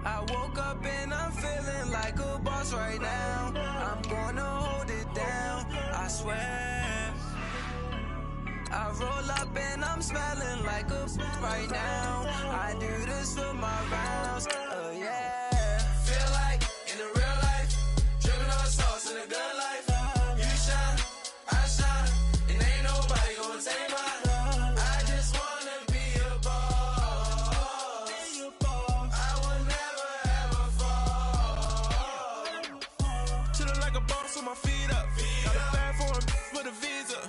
I woke up and I'm feeling like a boss right now. I'm gonna hold it down, I swear. I roll up and I'm smelling like a right now. I do this for my rounds, yeah. Feel like in the real life, dripping on sauce in the good life. You shine, I shine, and ain't nobody gonna take mine. I just wanna be a boss. I will never ever fall. Chillin' like a boss with my feet up. Got a bag for him with a visa.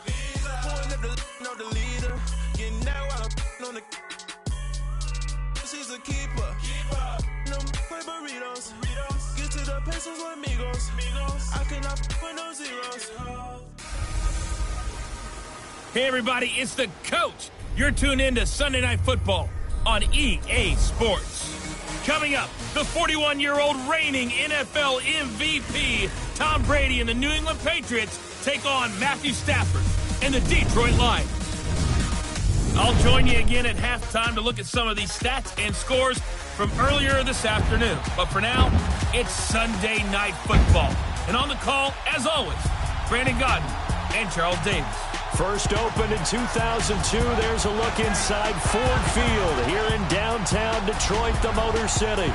Pulling up the know the leader. Getting out while I'm on the. She's a keeper. No play burritos. Get to the pesos with amigos. I cannot with no zeros. Hey everybody, it's the coach. You're tuned in to Sunday Night Football on EA Sports. Coming up, the 41-year-old reigning NFL MVP, Tom Brady and the New England Patriots take on Matthew Stafford and the Detroit Lions. I'll join you again at halftime to look at some of these stats and scores from earlier this afternoon. But for now, it's Sunday Night Football. And on the call, as always, Brandon Godden and Charles Davis. First opened in 2002, there's a look inside Ford Field here in downtown Detroit, the Motor City.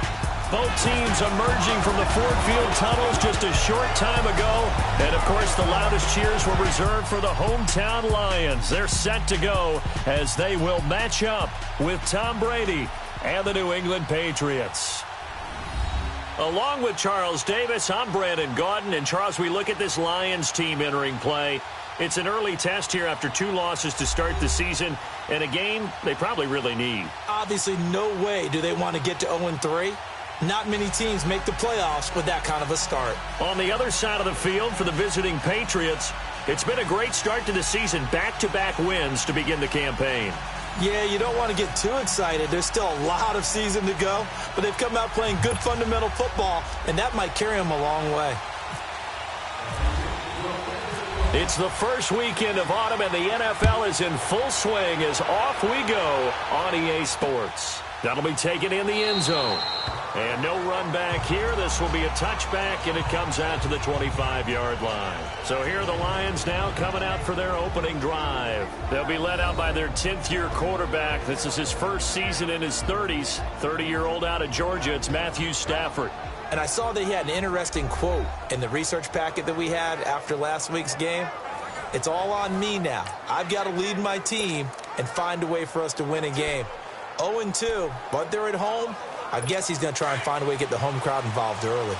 Both teams emerging from the Ford Field tunnels just a short time ago. And, of course, the loudest cheers were reserved for the hometown Lions. They're set to go as they will match up with Tom Brady and the New England Patriots. Along with Charles Davis, I'm Brandon Gaudin. And, Charles, we look at this Lions team entering play. It's an early test here after 2 losses to start the season, and a game they probably really need. Obviously, no way do they want to get to 0-3. Not many teams make the playoffs with that kind of a start. On the other side of the field for the visiting Patriots, it's been a great start to the season. Back-to-back wins to begin the campaign. Yeah, you don't want to get too excited. There's still a lot of season to go, but they've come out playing good fundamental football, and that might carry them a long way. It's the first weekend of autumn, and the NFL is in full swing as off we go on EA Sports. That'll be taken in the end zone. And no run back here. This will be a touchback, and it comes out to the 25-yard line. So here are the Lions now coming out for their opening drive. They'll be led out by their 10th-year quarterback. This is his first season in his 30s. 30-year-old out of Georgia. It's Matthew Stafford. And I saw that he had an interesting quote in the research packet that we had after last week's game. It's all on me now. I've got to lead my team and find a way for us to win a game. 0-2, but they're at home. I guess he's going to try and find a way to get the home crowd involved early.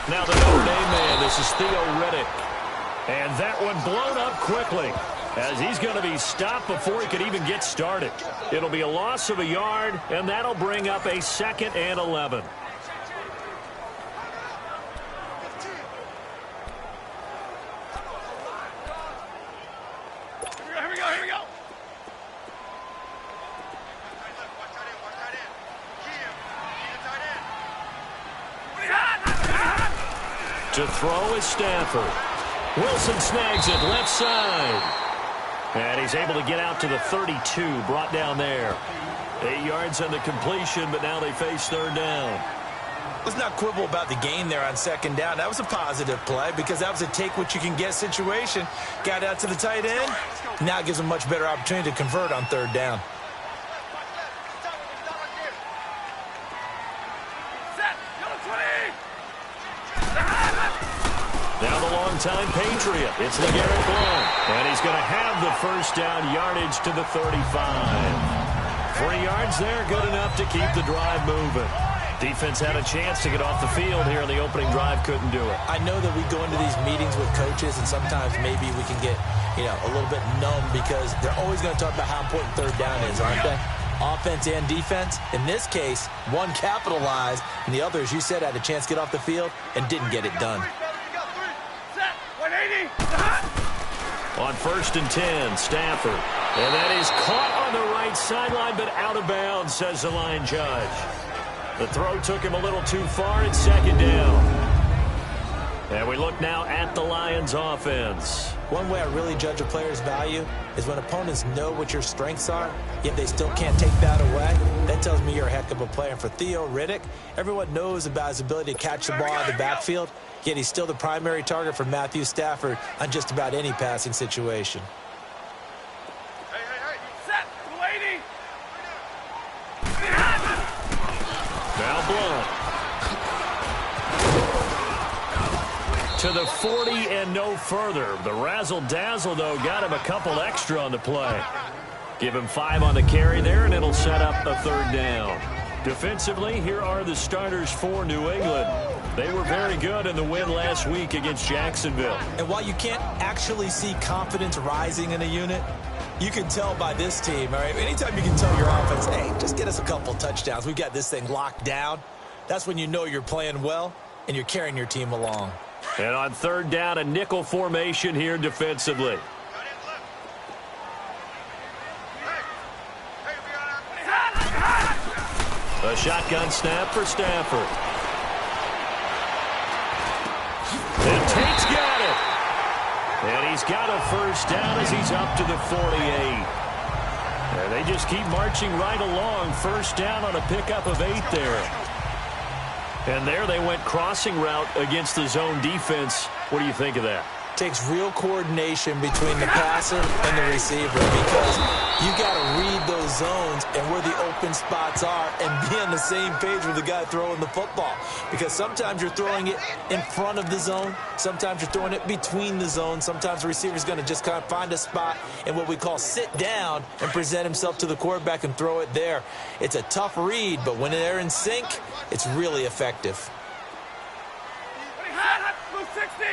Now the Notre Dame man, this is Theo Riddick. And that one blown up quickly as he's going to be stopped before he could even get started. It'll be a loss of a yard, and that'll bring up a 2nd and 11. To throw is Stafford. Wilson snags it left side. And he's able to get out to the 32, brought down there. 8 yards on the completion, but now they face 3rd down. Let's not quibble about the gain there on 2nd down. That was a positive play because that was a take-what-you-can-get situation. Got out to the tight end. Now it gives them a much better opportunity to convert on 3rd down. Now the longtime Patriot. It's LeGarrette Blount. And he's going to have the 1st down yardage to the 35. 3 yards there, good enough to keep the drive moving. Defense had a chance to get off the field here in the opening drive, couldn't do it. I know that we go into these meetings with coaches, and sometimes maybe we can get, a little bit numb because they're always going to talk about how important 3rd down is, aren't they? Offense and defense. In this case, one capitalized, and the other, as you said, had a chance to get off the field and didn't get it done. On 1st and 10, Stafford. And that is caught on the right sideline, but out of bounds, says the line judge. The throw took him a little too far at 2nd down. And we look now at the Lions offense. One way I really judge a player's value is when opponents know what your strengths are, yet they still can't take that away. That tells me you're a heck of a player. And for Theo Riddick, everyone knows about his ability to catch the ball out of the backfield, yet he's still the primary target for Matthew Stafford on just about any passing situation. Set, 280. Now Blunt. To the 40 and no further. The razzle-dazzle, though, got him a couple extra on the play. Give him 5 on the carry there, and it'll set up a 3rd down. Defensively, here are the starters for New England. They were very good in the win last week against Jacksonville. And while you can't actually see confidence rising in a unit, you can tell by this team, all right? Anytime you can tell your offense, hey, just get us a couple touchdowns. We've got this thing locked down. That's when you know you're playing well and you're carrying your team along. And on 3rd down, a nickel formation here defensively. A shotgun snap for Stafford. And Tate's got it. And he's got a 1st down as he's up to the 48. And they just keep marching right along. 1st down on a pickup of 8 there. And there they went crossing route against the zone defense. What do you think of that? Takes real coordination between the passer and the receiver because you got to read those zones and where the open spots are and be on the same page with the guy throwing the football. Because sometimes you're throwing it in front of the zone. Sometimes you're throwing it between the zones. Sometimes the receiver's going to just kind of find a spot and what we call sit down and present himself to the quarterback and throw it there. It's a tough read, but when they're in sync, it's really effective. 60.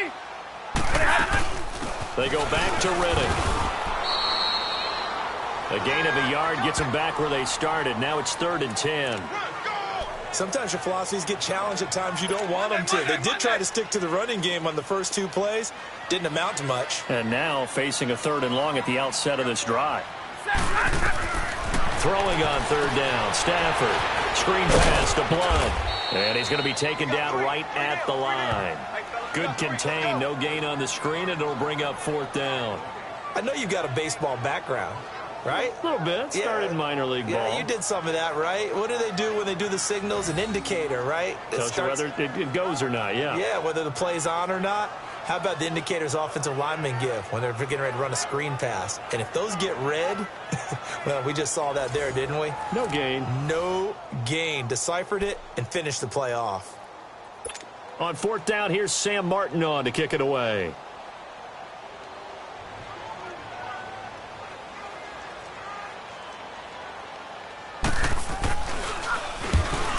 They go back to Riddick. A gain of a yard gets them back where they started. Now it's 3rd and 10. Sometimes your philosophies get challenged at times you don't want them to. They did try to stick to the running game on the first 2 plays. Didn't amount to much. And now facing a 3rd and long at the outset of this drive. Throwing on 3rd down. Stafford. Screen pass to Blunt. And he's going to be taken down right at the line. Good contain, no gain on the screen, and it'll bring up 4th down. I know you've got a baseball background, right? A little bit. Started minor league ball. Yeah, you did some of that, right? What do they do when they do the signals? An indicator, right? Tells you whether it goes or not, yeah. Yeah, whether the play's on or not. How about the indicators offensive linemen give when they're getting ready to run a screen pass? And if those get red, well, we just saw that there, didn't we? No gain. No gain. Deciphered it and finished the play off. On 4th down, here's Sam Martin on to kick it away.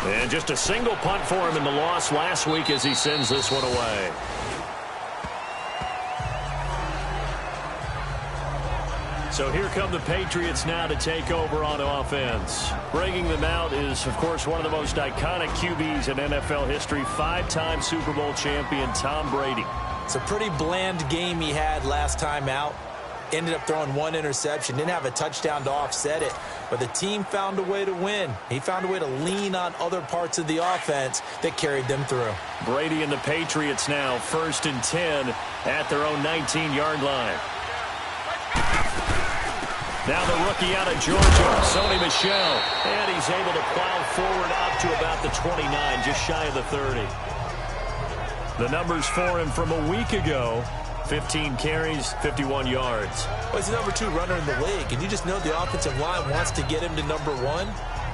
And just a single punt for him in the loss last week as he sends this one away. So here come the Patriots now to take over on offense. Bringing them out is, of course, one of the most iconic QBs in NFL history, 5-time Super Bowl champion Tom Brady. It's a pretty bland game he had last time out. Ended up throwing 1 interception. Didn't have a touchdown to offset it. But the team found a way to win. He found a way to lean on other parts of the offense that carried them through. Brady and the Patriots now 1st and 10 at their own 19-yard line. Now the rookie out of Georgia, Sony Michel. And he's able to plow forward up to about the 29, just shy of the 30. The numbers for him from a week ago, 15 carries, 51 yards. Well, he's the number 2 runner in the league, and you just know the offensive line wants to get him to number 1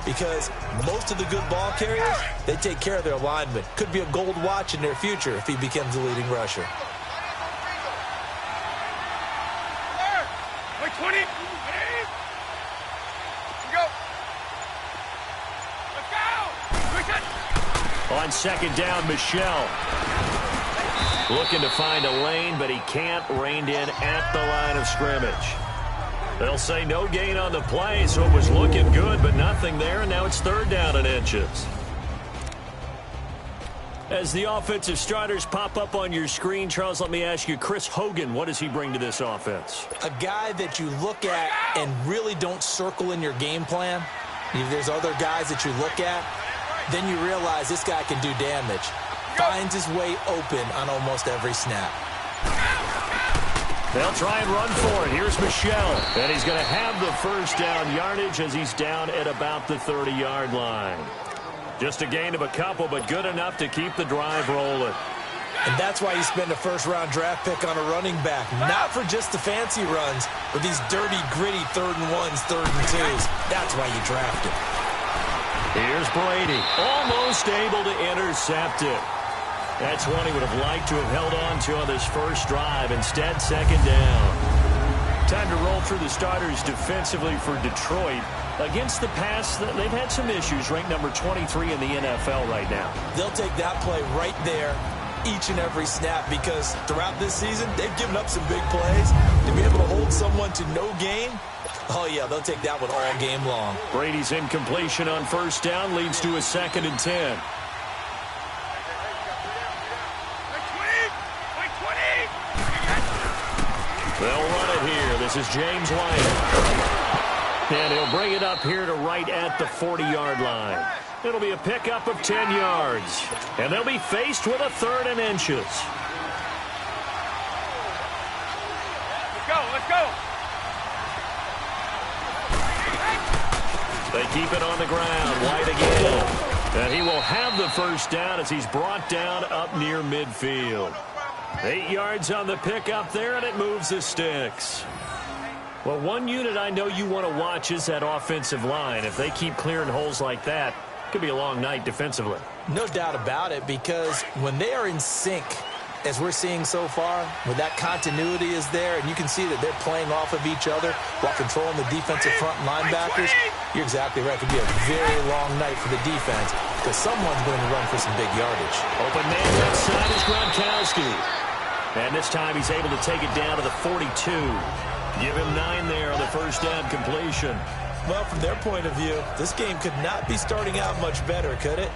because most of the good ball carriers, they take care of their linemen. Could be a gold watch in their future if he becomes the leading rusher. 20. On 2nd down, Michel. Looking to find a lane, but he can't. Reined in at the line of scrimmage. They'll say no gain on the play, so it was looking good, but nothing there, and now it's 3rd down and inches. As the offensive starters pop up on your screen, Charles, let me ask you, Chris Hogan, what does he bring to this offense? A guy that you look at and really don't circle in your game plan. If there's other guys that you look at, then you realize this guy can do damage. Finds his way open on almost every snap. They'll try and run for it. Here's Michelle. And he's going to have the first down yardage as he's down at about the 30-yard line. Just a gain of a couple, but good enough to keep the drive rolling. And that's why you spend a first-round draft pick on a running back. Not for just the fancy runs, but these dirty, gritty 3rd and 1s, 3rd and 2s. That's why you draft him. Here's Brady. Almost able to intercept it. That's one he would have liked to have held on to on this first drive. Instead, second down. Time to roll through the starters defensively for Detroit. Against the pass, they've had some issues. Ranked number 23 in the NFL right now. They'll take that play right there each and every snap because throughout this season, they've given up some big plays. To be able to hold someone to no gain, oh, yeah, they'll take that one all game long. Brady's incompletion on first down leads to a 2nd and 10. They'll run it here. This is James White. And he'll bring it up here to right at the 40-yard line. It'll be a pickup of 10 yards. And they'll be faced with a 3rd and inches. Let's go, let's go. They keep it on the ground. White again. And he will have the first down as he's brought down up near midfield. 8 yards on the pickup there, and it moves the sticks. Well, one unit I know you want to watch is that offensive line. If they keep clearing holes like that, it could be a long night defensively. No doubt about it, because when they are in sync, as we're seeing so far, when that continuity is there, and you can see that they're playing off of each other while controlling the defensive front linebackers, you're exactly right. It could be a very long night for the defense, because someone's going to run for some big yardage. Open man left side is Gronkowski. And this time he's able to take it down to the 42. Give him 9 there on the first down completion. Well, from their point of view, this game could not be starting out much better, could it?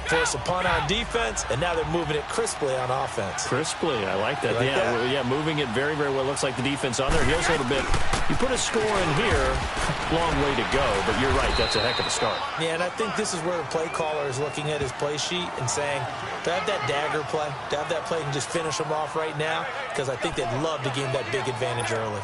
Force a punt on defense, and now they're moving it crisply on offense. Crisply, I like that. Like that? Yeah, moving it very, very well. Looks like the defense on their heels a little bit. You put a score in here, long way to go, but you're right, that's a heck of a start. Yeah, and I think this is where the play caller is looking at his play sheet and saying, to have that dagger play, to have that play and just finish them off right now, because I think they'd love to gain that big advantage early.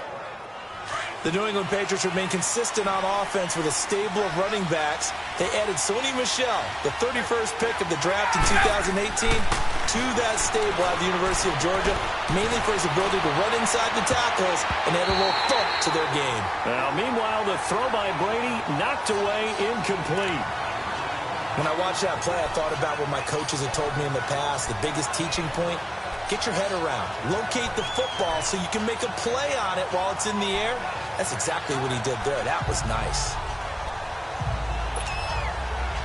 The New England Patriots remain consistent on offense with a stable of running backs. They added Sony Michel, the 31st pick of the draft in 2018, to that stable at the University of Georgia, mainly for his ability to run inside the tackles and add a little thump to their game. Now, meanwhile, the throw by Brady knocked away, incomplete. When I watched that play, I thought about what my coaches had told me in the past, the biggest teaching point. Get your head around. Locate the football so you can make a play on it while it's in the air. That's exactly what he did there. That was nice.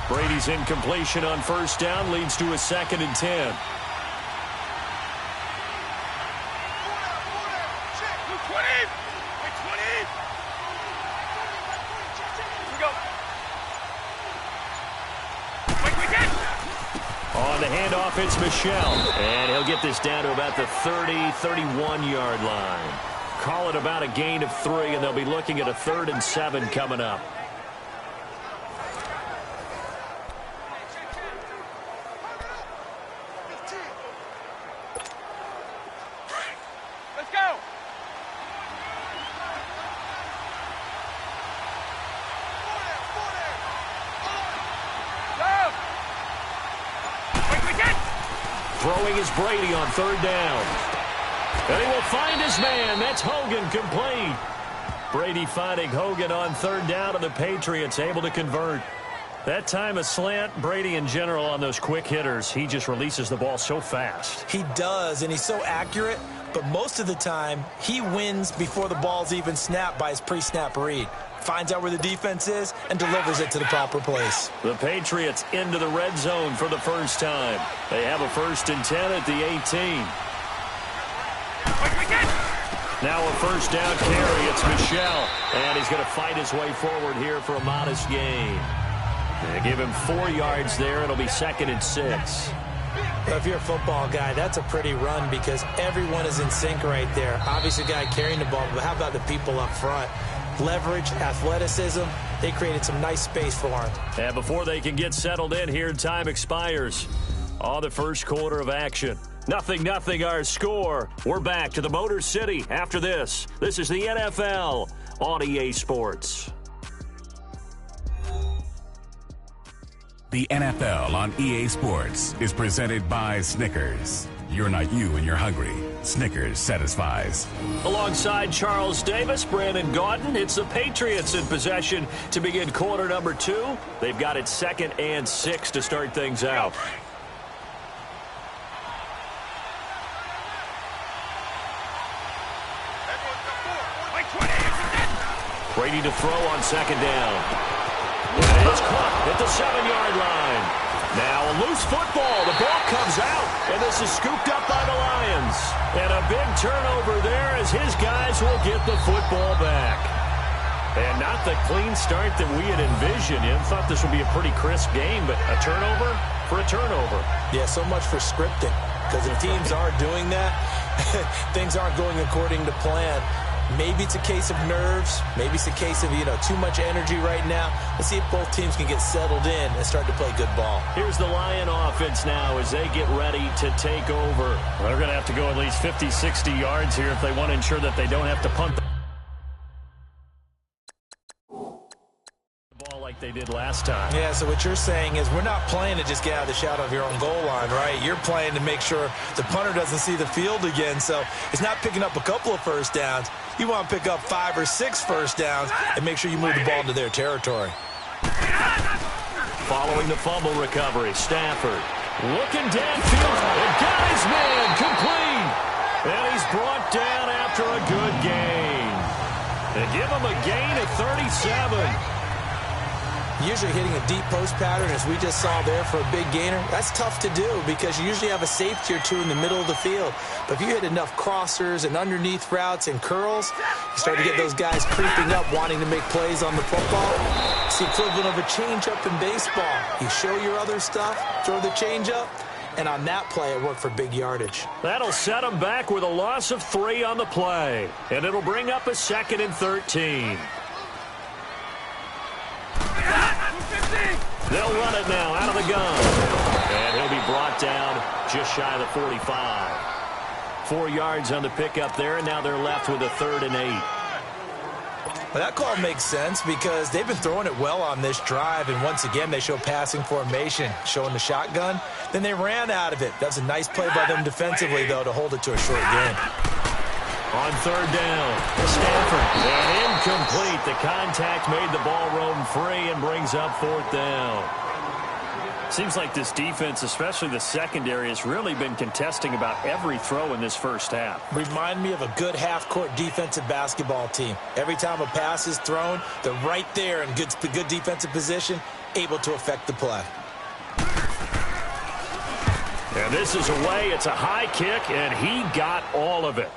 Brady's incompletion on first down leads to a 2nd and 10. On the handoff, it's Michel. And he'll get this down to about the 30, 31-yard line. Call it about a gain of 3, and they'll be looking at a 3rd and 7 coming up. Let's go. Throwing is Brady on 3rd down. And he will find his man. That's Hogan, complete. Brady finding Hogan on 3rd down, and the Patriots able to convert. That time a slant. Brady in general on those quick hitters, he just releases the ball so fast. He does, and he's so accurate, but most of the time he wins before the ball's even snapped by his pre-snap read. Finds out where the defense is and delivers it to the proper place. The Patriots into the red zone for the first time. They have a 1st and 10 at the 18. Now a first down carry. It's Michel. And he's going to fight his way forward here for a modest gain. They give him 4 yards there. It'll be 2nd and 6. Well, if you're a football guy, that's a pretty run because everyone is in sync right there. Obviously, the guy carrying the ball, but how about the people up front? Leverage, athleticism, they created some nice space for him. And before they can get settled in here, time expires. On the first quarter of action. 0-0 our score. We're back to the Motor City after this. This is the NFL on EA Sports. The NFL on EA Sports is presented by Snickers. You're not you and you're hungry. Snickers satisfies. Alongside Charles Davis, Brandon Gaudin, it's the Patriots in possession to begin quarter number 2. They've got it 2nd and 6 to start things out. Brady to throw on 2nd down. And it's caught at the 7-yard line. Now a loose football. The ball comes out, and this is scooped up by the Lions. And a big turnover there as his guys will get the football back. And not the clean start that we had envisioned. You thought this would be a pretty crisp game, but a turnover for a turnover. Yeah, so much for scripting. Because if teams are doing that, things aren't going according to plan. Maybe it's a case of nerves. Maybe it's a case of, too much energy right now. Let's see if both teams can get settled in and start to play good ball. Here's the Lion offense now as they get ready to take over. Well, they're going to have to go at least 50, 60 yards here if they want to ensure that they don't have to punt the ball like they did last time. Yeah, so what you're saying is we're not playing to just get out of the shadow of your own goal line, right? You're playing to make sure the punter doesn't see the field again. So it's not picking up a couple of first downs. You want to pick up 5 or 6 first downs and make sure you move the ball into their territory. Following the fumble recovery, Stafford looking downfield and got his man complete. And he's brought down after a good gain. They give him a gain of 37. Usually hitting a deep post pattern, as we just saw there for a big gainer, that's tough to do because you usually have a safety or two in the middle of the field. But if you hit enough crossers and underneath routes and curls, you start to get those guys creeping up, wanting to make plays on the football. It's the equivalent of a changeup in baseball. You show your other stuff, throw the changeup, and on that play, it worked for big yardage. That'll set them back with a loss of 3 on the play, and it'll bring up a 2nd and 13. They'll run it now out of the gun. And he'll be brought down just shy of the 45. 4 yards on the pickup there, and now they're left with a 3rd and 8. Well, that call makes sense because they've been throwing it well on this drive, and once again they show passing formation, showing the shotgun. Then they ran out of it. That's a nice play by them defensively, though, to hold it to a short game. On 3rd down, Stafford, and incomplete. The contact made the ball roam free and brings up 4th down. Seems like this defense, especially the secondary, has really been contesting about every throw in this first half. Remind me of a good half-court defensive basketball team. Every time a pass is thrown, they're right there in good defensive position, able to affect the play. And this is away. It's a high kick, and he got all of it.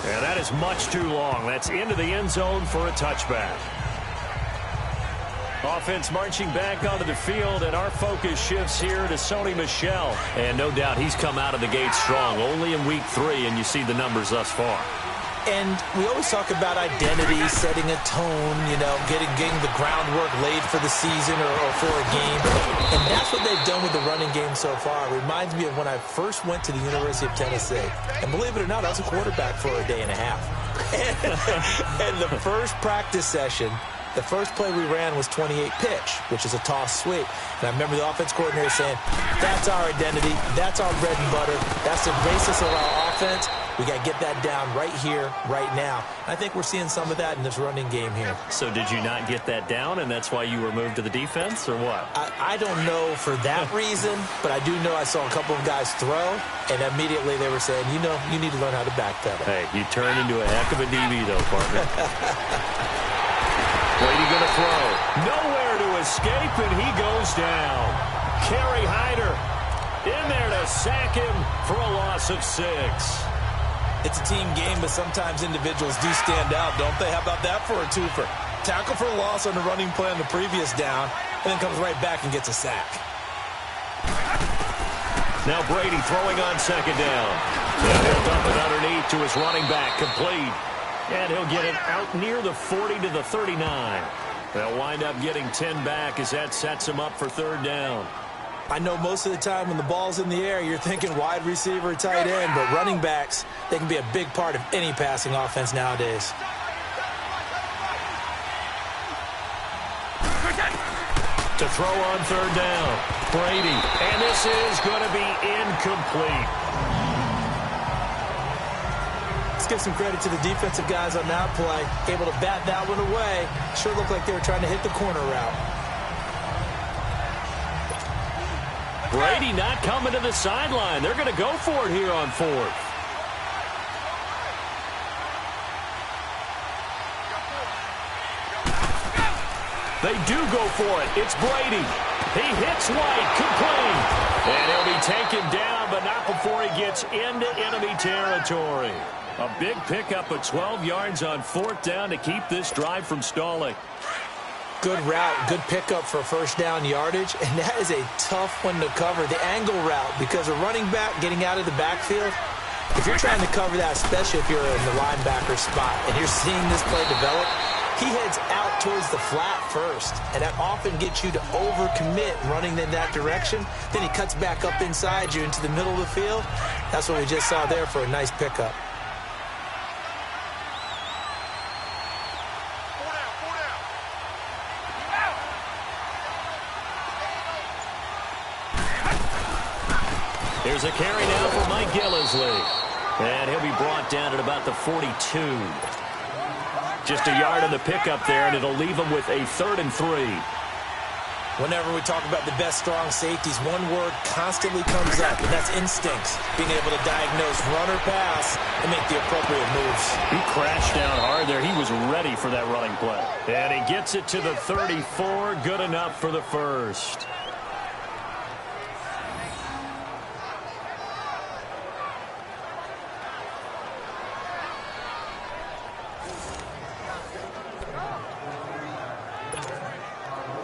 And that is much too long. That's into the end zone for a touchback. Offense marching back onto the field, and our focus shifts here to Sony Michel. And no doubt he's come out of the gate strong, only in week 3, and you see the numbers thus far. And we always talk about identity, setting a tone, getting the groundwork laid for the season or for a game. And that's what they've done with the running game so far. It reminds me of when I first went to the University of Tennessee. And believe it or not, I was a quarterback for a day and a half. And the first practice session, the first play we ran was 28 pitch, which is a toss sweep. And I remember the offense coordinator saying, that's our identity, that's our bread and butter, that's the basis of our offense. We got to get that down right here, right now. I think we're seeing some of that in this running game here. So did you not get that down, and that's why you were moved to the defense, or what? I don't know for that reason, but I do know I saw a couple of guys throw, and immediately they were saying, you need to learn how to backpedal. Hey, you turned into a heck of a DB, though, partner. Brady going to throw. Nowhere to escape, and he goes down. Kerry Hyder in there to sack him for a loss of 6. It's a team game, but sometimes individuals do stand out, don't they? How about that for a twofer? Tackle for a loss on the running play on the previous down, and then comes right back and gets a sack. Now Brady throwing on 2nd down. And he'll dump it underneath to his running back, complete. And he'll get it out near the 40 to the 39. They'll wind up getting 10 back as that sets him up for 3rd down. I know most of the time when the ball's in the air, you're thinking wide receiver, tight end, but running backs, they can be a big part of any passing offense nowadays. To throw on third down, Brady. And this is going to be incomplete. Let's give some credit to the defensive guys on that play. Able to bat that one away. Sure looked like they were trying to hit the corner route. Brady not coming to the sideline. They're going to go for it here on fourth. They do go for it. It's Brady. He hits White, complete. And he'll be taken down, but not before he gets into enemy territory. A big pickup of 12 yards on fourth down to keep this drive from stalling. Good route, good pickup for first down yardage, and that is a tough one to cover, the angle route, because a running back getting out of the backfield, if you're trying to cover that, especially if you're in the linebacker spot, and you're seeing this play develop, he heads out towards the flat first, and that often gets you to overcommit running in that direction. Then he cuts back up inside you into the middle of the field. That's what we just saw there for a nice pickup. Here's a carry now for Mike Gillisley. And he'll be brought down at about the 42. Just a yard on the pickup there, and it'll leave him with a 3rd and 3. Whenever we talk about the best strong safeties, one word constantly comes up, and that's instincts. Being able to diagnose run or pass and make the appropriate moves. He crashed down hard there. He was ready for that running play. And he gets it to the 34. Good enough for the first.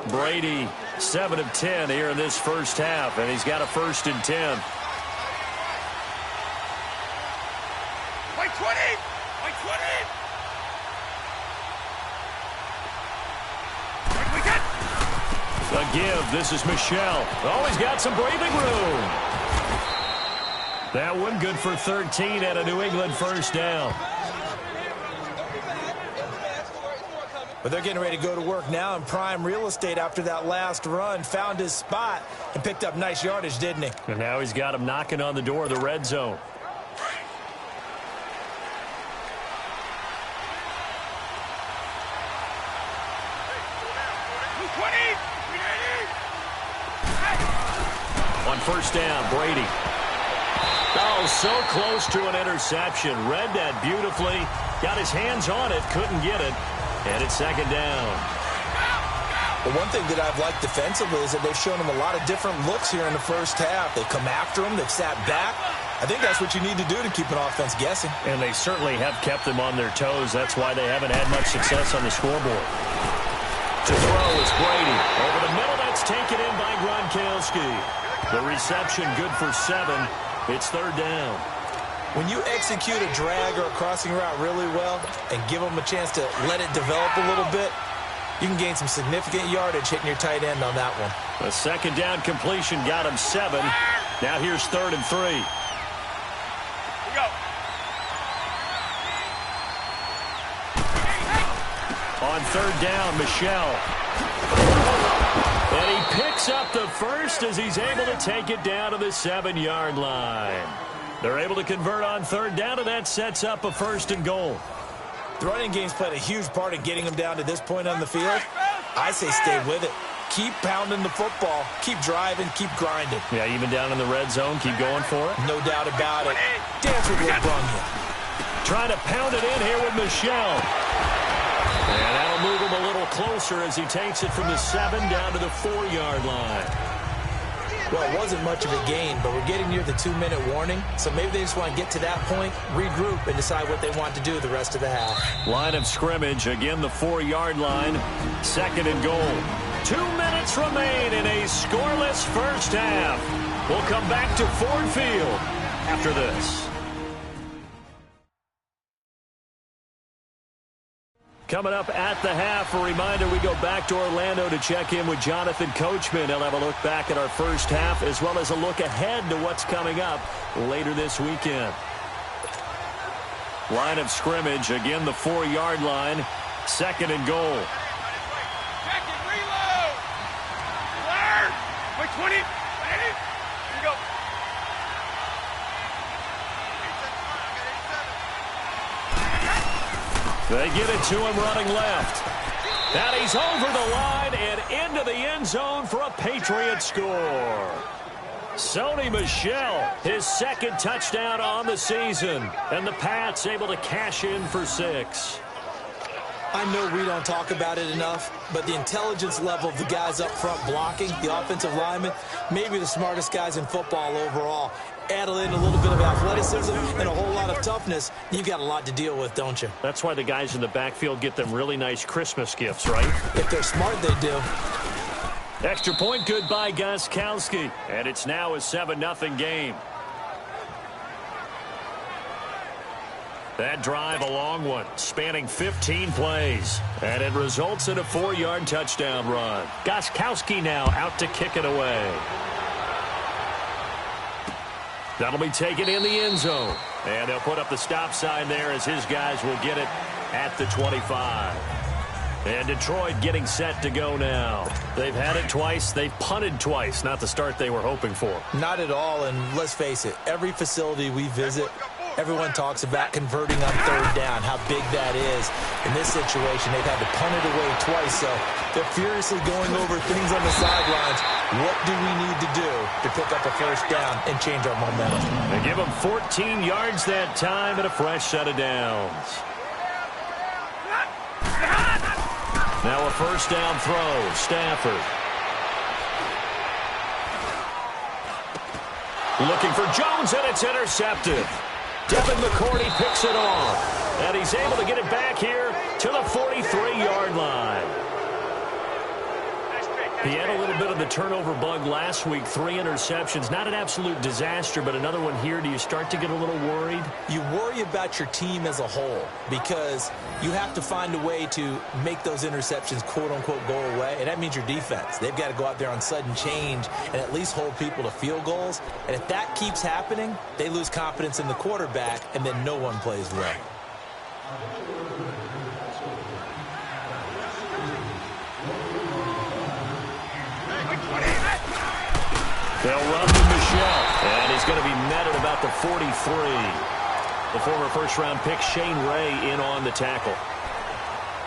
Brady, 7 of 10 here in this first half, and he's got a 1st and 10. White 20! White 20! A give. This is Michelle. Oh, he's got some breathing room. That one good for 13 at a New England first down. But they're getting ready to go to work now in prime real estate after that last run. Found his spot and picked up nice yardage, didn't he? And now he's got him knocking on the door of the red zone. On first down, Brady. Oh, so close to an interception. Read that beautifully. Got his hands on it, couldn't get it. And it's 2nd down. Well, one thing that I've liked defensively is that they've shown him a lot of different looks here in the first half. They've come after him. They've sat back. I think that's what you need to do to keep an offense guessing. And they certainly have kept them on their toes. That's why they haven't had much success on the scoreboard. To throw is Brady. Over the middle, that's taken in by Gronkowski. The reception good for 7. It's 3rd down. When you execute a drag or a crossing route really well and give them a chance to let it develop a little bit, you can gain some significant yardage hitting your tight end on that one. A 2nd down completion got him 7. Now here's 3rd and 3. Go. On 3rd down, Michelle. And he picks up the first as he's able to take it down to the 7-yard line. They're able to convert on 3rd down, and that sets up a 1st and goal. The running game's played a huge part in getting them down to this point on the field. I say stay with it. Keep pounding the football. Keep driving. Keep grinding. Yeah, even down in the red zone, keep going for it. No doubt about it. Dance with what brung you. Trying to pound it in here with Michelle. And that'll move him a little closer as he takes it from the 7 down to the 4-yard line. Well, it wasn't much of a gain, but we're getting near the 2-minute warning, so maybe they just want to get to that point, regroup, and decide what they want to do the rest of the half. Line of scrimmage, again the 4-yard line, 2nd and goal. 2 minutes remain in a scoreless first half. We'll come back to Ford Field after this. Coming up at the half, a reminder we go back to Orlando to check in with Jonathan Coachman. He'll have a look back at our first half as well as a look ahead to what's coming up later this weekend. Line of scrimmage, again the 4-yard line, 2nd and goal. Check it, reload. Learn. Wait, 20. Ready? Here we go. They get it to him running left. And he's over the line and into the end zone for a Patriot score. Sony Michel, his 2nd touchdown on the season. And the Pats able to cash in for 6. I know we don't talk about it enough, but the intelligence level of the guys up front blocking, the offensive linemen, maybe the smartest guys in football overall. Add in a little bit of athleticism and a whole lot of toughness, you've got a lot to deal with, don't you? That's why the guys in the backfield get them really nice Christmas gifts, right? If they're smart, they do. Extra point good by Gostkowski. And it's now a 7-0 game. That drive, a long one, spanning 15 plays. And it results in a 4-yard touchdown run. Gostkowski now out to kick it away. That'll be taken in the end zone. And they'll put up the stop sign there as his guys will get it at the 25. And Detroit getting set to go now. They've had it twice. They've punted twice. Not the start they were hoping for. Not at all, and let's face it, every facility we visit, everyone talks about converting on 3rd down, how big that is. In this situation, they've had to punt it away twice, so they're furiously going over things on the sidelines. What do we need to do to pick up a 1st down and change our momentum? They give them 14 yards that time and a fresh set of downs. Now a 1st down throw, Stafford. Looking for Jones, and it's intercepted. Devin McCourty picks it off. And he's able to get it back here to the 43-yard line. He had a little bit of the turnover bug last week, 3 interceptions. Not an absolute disaster, but another one here. Do you start to get a little worried? You worry about your team as a whole because you have to find a way to make those interceptions, quote-unquote, go away, and that means your defense. They've got to go out there on sudden change and at least hold people to field goals. And if that keeps happening, they lose confidence in the quarterback, and then no one plays well. They'll run to Michel, and he's going to be met at about the 43. The former first-round pick, Shane Ray, in on the tackle.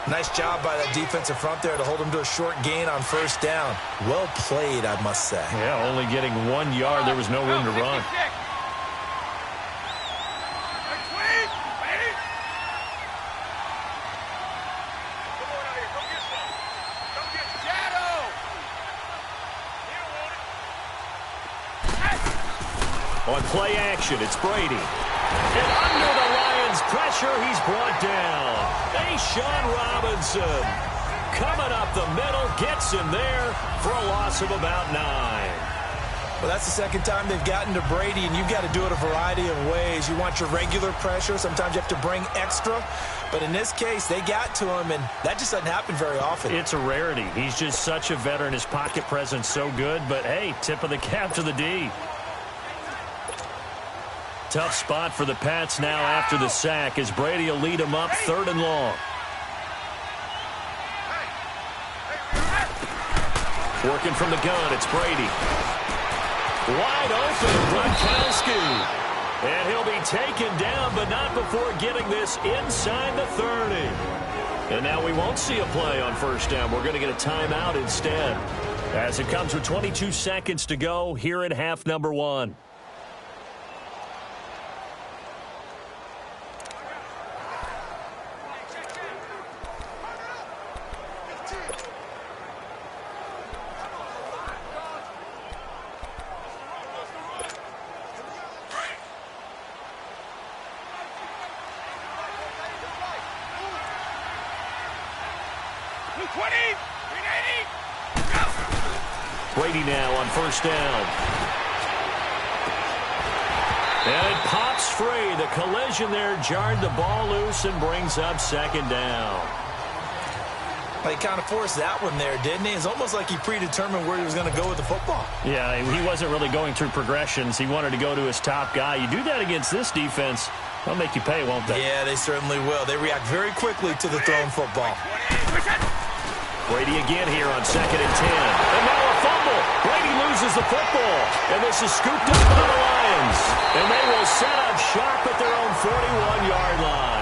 Nice job by that defensive front there to hold him to a short gain on 1st down. Well played, I must say. Yeah, only getting 1 yard. There was no room to run. On play action, it's Brady. And under the Lions' pressure, he's brought down. Sean Robinson coming up the middle, gets him there for a loss of about 9. Well, that's the 2nd time they've gotten to Brady, and you've got to do it a variety of ways. You want your regular pressure. Sometimes you have to bring extra. But in this case, they got to him, and that just doesn't happen very often. It's a rarity. He's just such a veteran. His pocket presence so good. But, hey, tip of the cap to the D. Tough spot for the Pats now after the sack as Brady will lead them up 3rd and long. Working from the gun, it's Brady. Wide open, Gronkowski. And he'll be taken down, but not before getting this inside the 30. And now we won't see a play on 1st down. We're going to get a timeout instead. As it comes with 22 seconds to go here in half number 1. Brady now on 1st down. And it pops free. The collision there jarred the ball loose and brings up 2nd down. He kind of forced that one there, didn't he? It's almost like he predetermined where he was going to go with the football. Yeah, he wasn't really going through progressions. He wanted to go to his top guy. You do that against this defense, they'll make you pay, won't they? Yeah, they certainly will. They react very quickly to the thrown football. Brady again here on 2nd and 10. And now a fumble. Brady loses the football. And this is scooped up by the Lions. And they will set up shop at their own 41-yard line.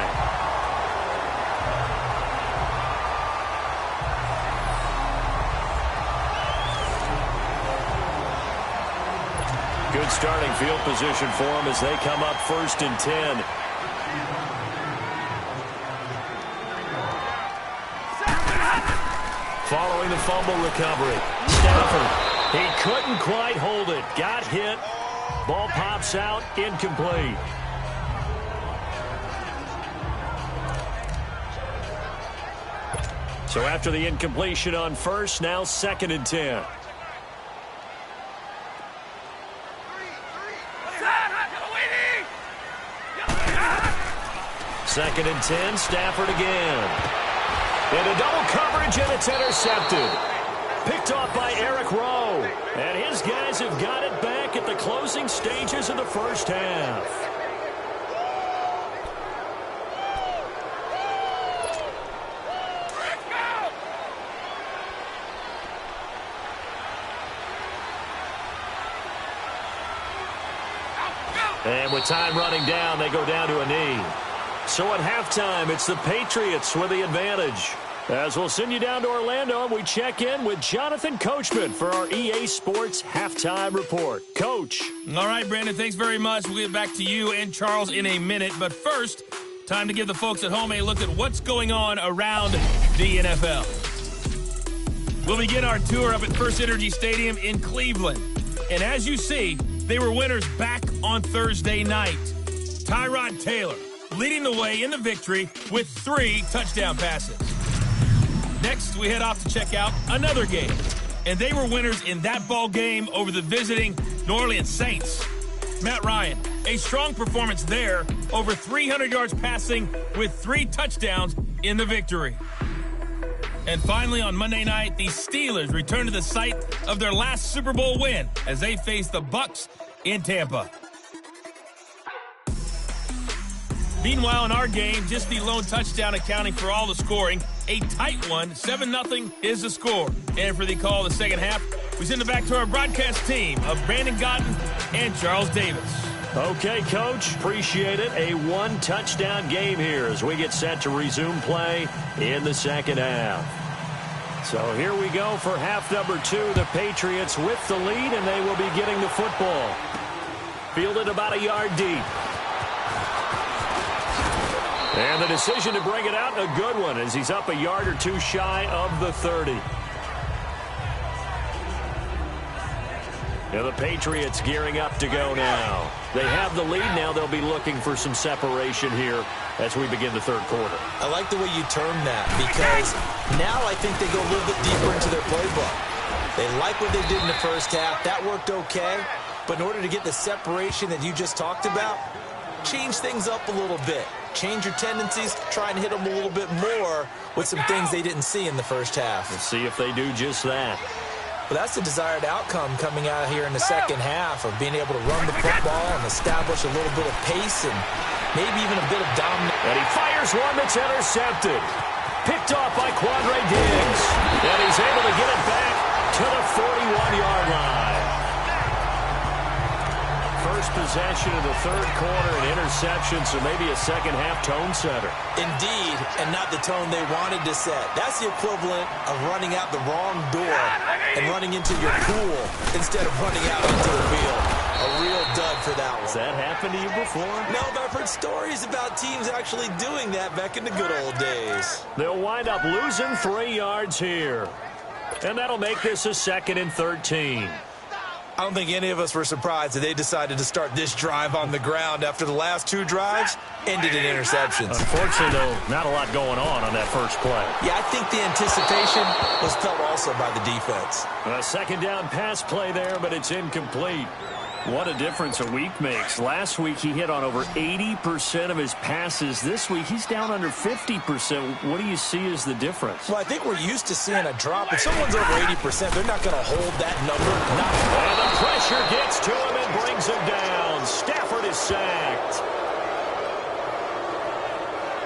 Good starting field position for them as they come up 1st and 10. Following the fumble recovery, Stafford, he couldn't quite hold it. Got hit. Ball pops out, incomplete. So after the incompletion on 1st, now 2nd and 10. Second and 10, Stafford again. And a double coverage, and it's intercepted. Picked off by Eric Rowe. And his guys have got it back at the closing stages of the first half. And with time running down, they go down to a knee. So at halftime, it's the Patriots with the advantage. As we'll send you down to Orlando, we check in with Jonathan Coachman for our EA Sports Halftime Report. Coach. All right, Brandon, thanks very much. We'll get back to you and Charles in a minute. But first, time to give the folks at home a look at what's going on around the NFL. We'll begin our tour up at First Energy Stadium in Cleveland. And as you see, they were winners back on Thursday night. Tyrod Taylor leading the way in the victory with 3 touchdown passes. Next, we head off to check out another game. And they were winners in that ball game over the visiting New Orleans Saints. Matt Ryan, a strong performance there, over 300 yards passing with 3 touchdowns in the victory. And finally, on Monday night, the Steelers return to the site of their last Super Bowl win as they face the Bucs in Tampa. Meanwhile, in our game, just the lone touchdown accounting for all the scoring. A tight one, 7-0 is the score. And for the call of the second half, we send it back to our broadcast team of Brandon Gotten and Charles Davis. Okay, Coach, appreciate it. A 1-touchdown game here as we get set to resume play in the second half. So here we go for half number 2. The Patriots with the lead, and they will be getting the football. Fielded about a yard deep. And the decision to bring it out, a good one, as he's up a yard or 2 shy of the 30. And the Patriots gearing up to go now. They have the lead now. They'll be looking for some separation here as we begin the third quarter. I like the way you termed that, because now I think they go a little bit deeper into their playbook. They like what they did in the first half. That worked okay. But in order to get the separation that you just talked about, change things up a little bit. Change your tendencies, try and hit them a little bit more with some things they didn't see in the first half. Let's see if they do just that. But that's the desired outcome coming out here in the second half of being able to run the football and establish a little bit of pace and maybe even a bit of dominance. And he fires one that's intercepted. Picked off by Quandre Diggs. And he's able to get it back to the 41-yard line. First possession of the third quarter, an interception, so maybe a second-half tone setter. Indeed, and not the tone they wanted to set. That's the equivalent of running out the wrong door and running into your pool instead of running out onto the field. A real dud for that one. Has that happened to you before? No, but I've heard stories about teams actually doing that back in the good old days. They'll wind up losing 3 yards here. And that'll make this a 2nd and 13. I don't think any of us were surprised that they decided to start this drive on the ground after the last 2 drives ended in interceptions. Unfortunately, though, not a lot going on that first play. Yeah, I think the anticipation was felt also by the defense. A second down pass play there, but it's incomplete. What a difference a week makes. Last week he hit on over 80% of his passes. This week he's down under 50%. What do you see as the difference? Well, I think we're used to seeing a drop. If someone's over 80%, they're not going to hold that number. And the pressure gets to him and brings him down. Stafford is sacked.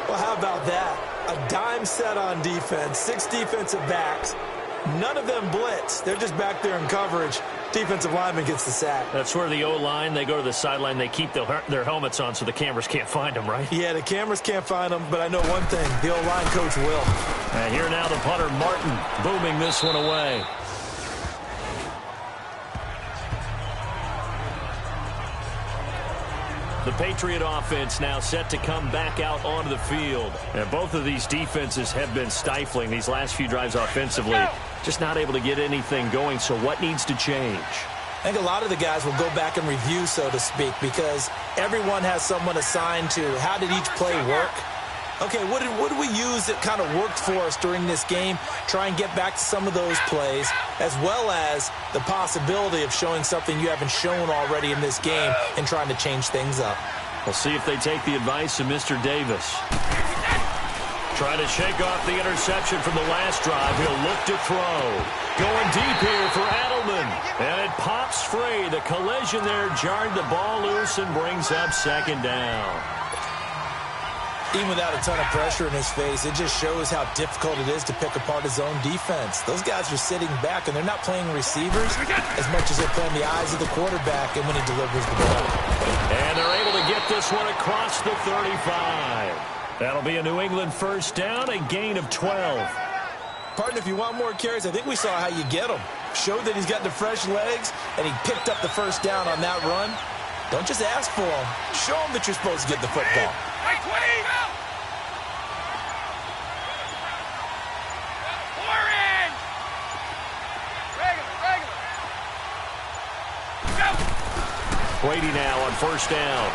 Well, how about that? A dime set on defense, 6 defensive backs. None of them blitz. They're just back there in coverage. Defensive lineman gets the sack. That's where the O-line, they go to the sideline, they keep their helmets on so the cameras can't find them, right? Yeah, the cameras can't find them, but I know one thing. The O-line coach will. And here now the punter, Martin, booming this one away. The Patriot offense now set to come back out onto the field. And both of these defenses have been stifling these last few drives offensively. Just not able to get anything going, so what needs to change? I think a lot of the guys will go back and review, so to speak, because everyone has someone assigned to how did each play work. Okay, what did we use that kind of worked for us during this game? Try and get back to some of those plays, as well as the possibility of showing something you haven't shown already in this game and trying to change things up. We'll see if they take the advice of Mr. Davis. Trying to shake off the interception from the last drive. He'll look to throw. Going deep here for Edelman. And it pops free. The collision there jarred the ball loose and brings up second down. Even without a ton of pressure in his face, it just shows how difficult it is to pick apart his own defense. Those guys are sitting back, and they're not playing receivers as much as they're playing the eyes of the quarterback and when he delivers the ball. And they're able to get this one across the 35. That'll be a New England first down, a gain of 12. Partner, if you want more carries, I think we saw how you get them. Showed that he's got the fresh legs, and he picked up the first down on that run. Don't just ask for them. Show them that you're supposed to get the football. Brady now on first down.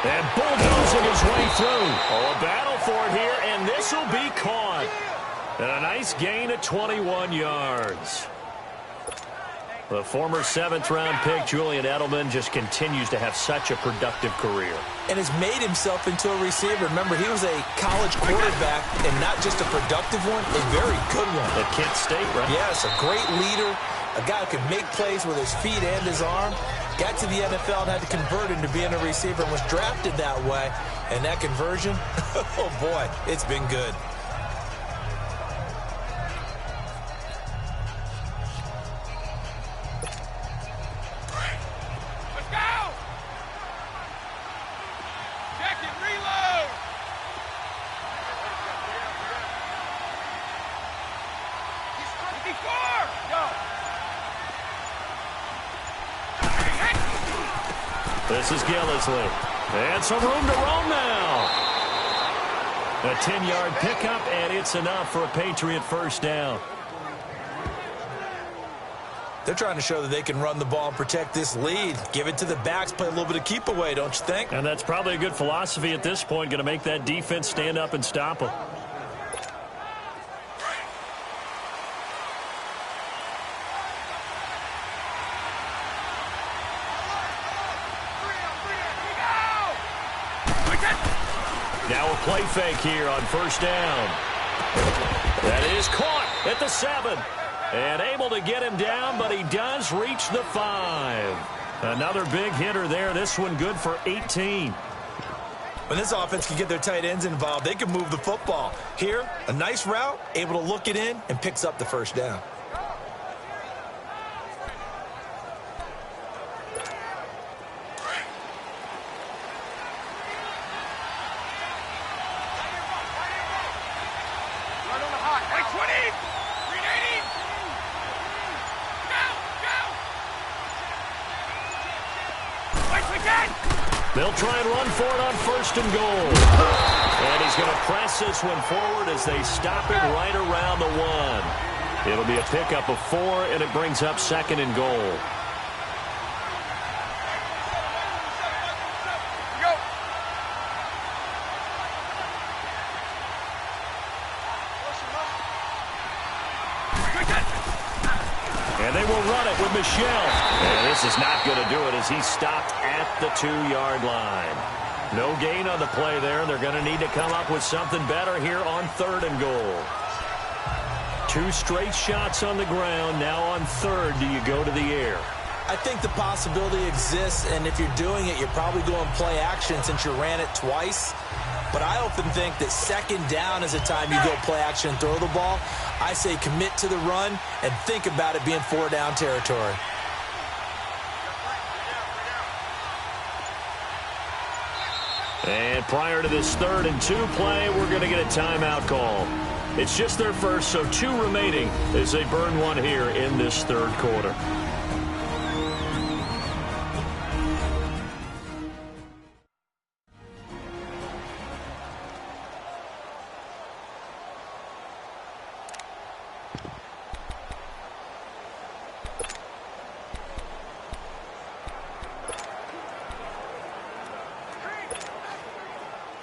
And bulldozing his way through. Oh, a battle for it here, and this will be caught. And a nice gain of 21 yards. The former 7th-round pick, Julian Edelman, just continues to have such a productive career. And has made himself into a receiver. Remember, he was a college quarterback, and not just a productive one, a very good one. At Kent State, right? Yes, a great leader, a guy who could make plays with his feet and his arm. Got to the NFL and had to convert into being a receiver and was drafted that way. And that conversion, oh boy, it's been good. This is Gillisley. And some room to roam now. A 10-yard pickup, and it's enough for a Patriot first down. They're trying to show that they can run the ball and protect this lead. Give it to the backs, play a little bit of keep away, don't you think? And that's probably a good philosophy at this point, going to make that defense stand up and stop them. Now a play fake here on first down. That is caught at the 7. And able to get him down, but he does reach the 5. Another big hitter there. This one good for 18. When this offense can get their tight ends involved, they can move the football. Here, a nice route, able to look it in, and picks up the first down. They'll try and run for it on first and goal. And he's going to press this one forward as they stop it right around the 1. It'll be a pickup of 4, and it brings up second and goal. And they will run it with Michel. And this is not going to do it as he's stopped at the 2-yard line. No gain on the play there. They're going to need to come up with something better here on 3rd and goal. 2 straight shots on the ground. Now on 3rd, do you go to the air? I think the possibility exists, and if you're doing it, you're probably going play action since you ran it twice. But I often think that 2nd down is a time you go play action and throw the ball. I say commit to the run and think about it being 4-down territory. And prior to this 3rd and 2 play, we're going to get a timeout call. It's just their first, so 2 remaining as they burn one here in this 3rd quarter.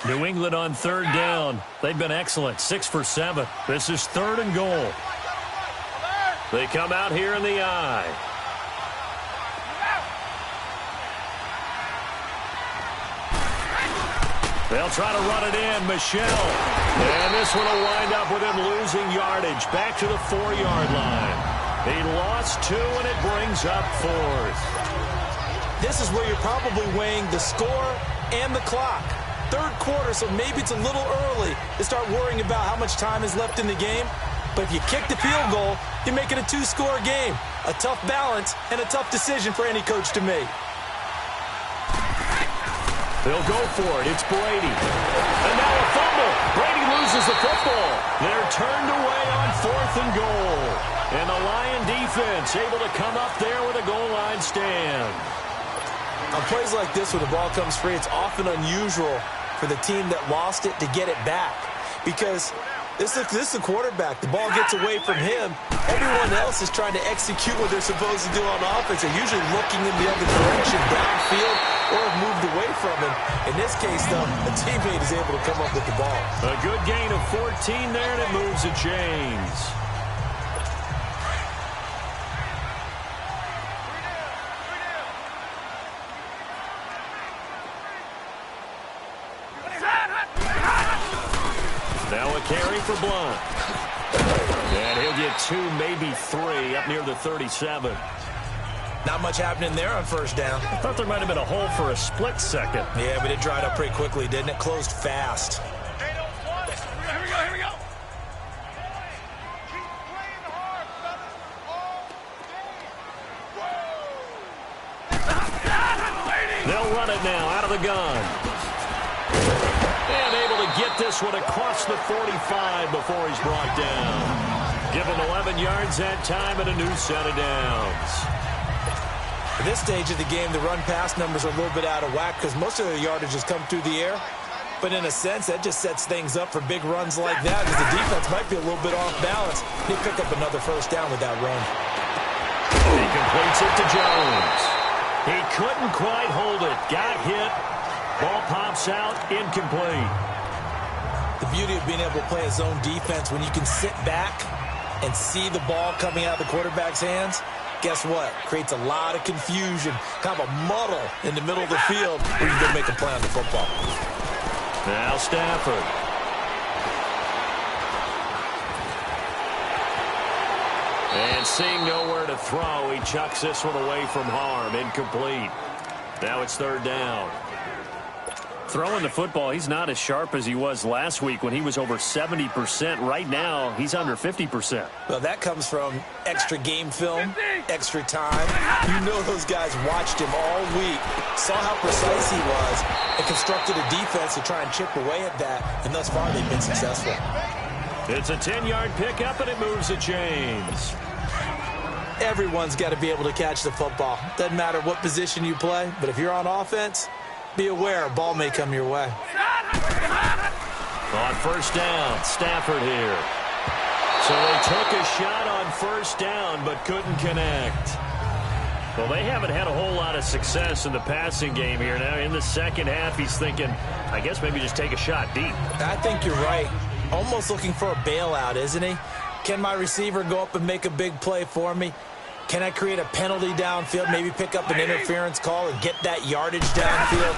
New England on 3rd down. They've been excellent. 6 for 7. This is 3rd and goal. They come out here in the eye. They'll try to run it in. Michel. And this one will wind up with him losing yardage. Back to the 4-yard line. He lost 2, and it brings up 4th. This is where you're probably weighing the score and the clock. 3rd quarter, so maybe it's a little early to start worrying about how much time is left in the game. But if you kick the field goal, you make it a 2-score game. A tough balance and a tough decision for any coach to make. They'll go for it. It's Brady. And now a fumble. Brady loses the football. They're turned away on 4th and goal. And the Lion defense able to come up there with a goal line stand. On plays like this where the ball comes free, it's often unusual for the team that lost it to get it back. Because this is the quarterback. The ball gets away from him. Everyone else is trying to execute what they're supposed to do on offense. They're usually looking in the other direction, downfield, or have moved away from him. In this case, though, a teammate is able to come up with the ball. A good gain of 14 there, and it moves the chains. Now a carry for Blunt. And he'll get 2, maybe 3 up near the 37. Not much happening there on 1st down. I thought there might have been a hole for a split second. Yeah, but it dried up pretty quickly, didn't it? Closed fast. Here we go. Keep playing hard, fellas. They'll run it now out of the gun. And able to get this one across the 45 before he's brought down. Give him 11 yards that time and a new set of downs. At this stage of the game, the run-pass numbers are a little bit out of whack because most of the yardage has come through the air. But in a sense, that just sets things up for big runs like that because the defense might be a little bit off balance. They pick up another 1st down with that run. He completes it to Jones. He couldn't quite hold it. Got hit. Ball pops out, incomplete. The beauty of being able to play a zone defense when you can sit back and see the ball coming out of the quarterback's hands, guess what? Creates a lot of confusion, kind of a muddle in the middle of the field where you can make a play on the football. Now Stafford. And seeing nowhere to throw, he chucks this one away from harm, incomplete. Now it's 3rd down. Throwing the football, he's not as sharp as he was last week when he was over 70%. Right now, he's under 50%. Well, that comes from extra game film, extra time. You know those guys watched him all week, saw how precise he was, and constructed a defense to try and chip away at that, and thus far they've been successful. It's a 10-yard pickup, and it moves the chains. Everyone's got to be able to catch the football. Doesn't matter what position you play, but if you're on offense, be aware a ball may come your way. On 1st down, Stafford here. So they took a shot on 1st down but couldn't connect. Well, they haven't had a whole lot of success in the passing game here. Now in the 2nd half, he's thinking, I guess maybe just take a shot deep. I think you're right. Almost looking for a bailout, isn't he? Can my receiver go up and make a big play for me? Can I create a penalty downfield, maybe pick up an interference call and get that yardage downfield?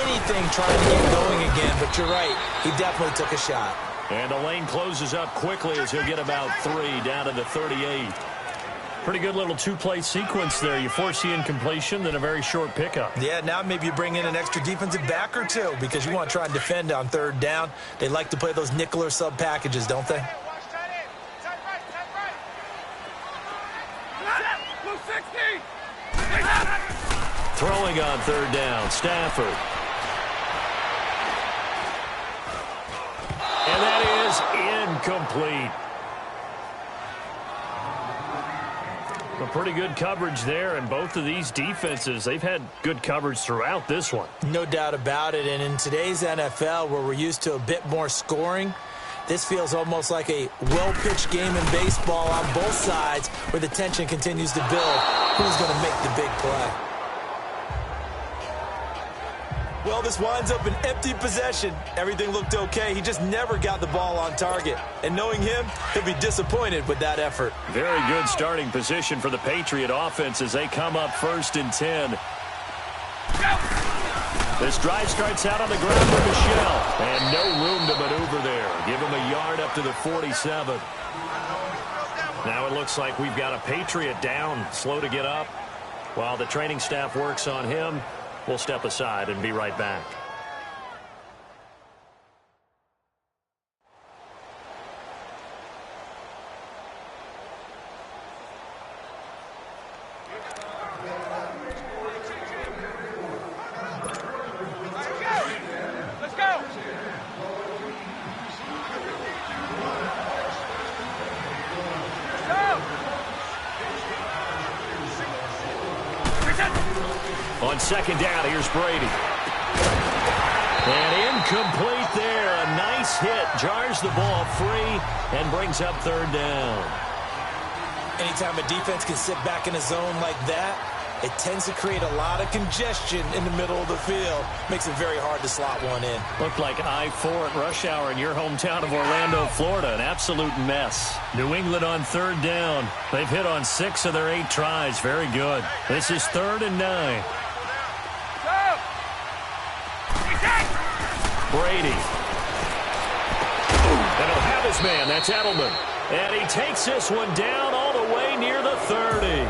Anything trying to get going again, but you're right. He definitely took a shot. And the lane closes up quickly as he'll get about 3 down to the 38. Pretty good little two-play sequence there. You force the incompletion, then a very short pickup. Yeah, now maybe you bring in an extra defensive back or two because you want to try and defend on 3rd down. They like to play those nickel or sub packages, don't they? Throwing on 3rd down, Stafford. And that is incomplete. A pretty good coverage there, and both of these defenses, they've had good coverage throughout this one. No doubt about it, and in today's NFL, where we're used to a bit more scoring, this feels almost like a well-pitched game in baseball on both sides where the tension continues to build. Who's going to make the big play? Well, this winds up an empty possession. Everything looked okay. He just never got the ball on target. And knowing him, he'll be disappointed with that effort. Very good starting position for the Patriot offense as they come up 1st and 10. This drive starts out on the ground for Michelle. And no room to maneuver there. Give him a yard up to the 47. Now it looks like we've got a Patriot down, slow to get up. While the training staff works on him, we'll step aside and be right back. Let's go. On 2nd down, here's Brady. And incomplete there. A nice hit. Jars the ball free and brings up 3rd down. Anytime a defense can sit back in a zone like that, it tends to create a lot of congestion in the middle of the field. Makes it very hard to slot one in. Looked like I-4 at rush hour in your hometown of Orlando, Florida. An absolute mess. New England on 3rd down. They've hit on 6 of their 8 tries. Very good. This is 3rd and 9. Brady. And he'll have his man. That's Edelman. And he takes this one down all the way near the 30.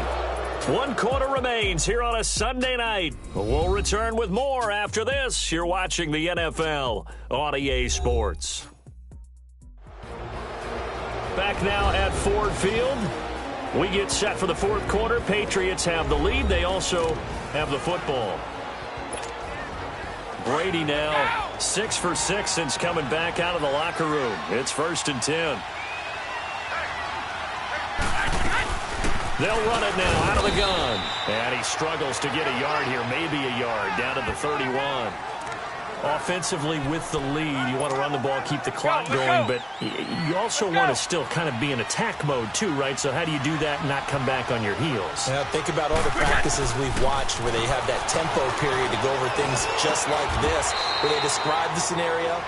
1 quarter remains here on a Sunday night. We'll return with more after this. You're watching the NFL on EA Sports. Back now at Ford Field. We get set for the 4th quarter. Patriots have the lead. They also have the football. Brady now 6 for 6 since coming back out of the locker room. It's 1st and 10. They'll run it now out of the gun. And he struggles to get a yard here, maybe a yard, down to the 31. Offensively with the lead, you want to run the ball, keep the clock going, but you also want to still kind of be in attack mode too, right? So how do you do that and not come back on your heels? Now, think about all the practices we've watched where they have that tempo period to go over things just like this, where they describe the scenario,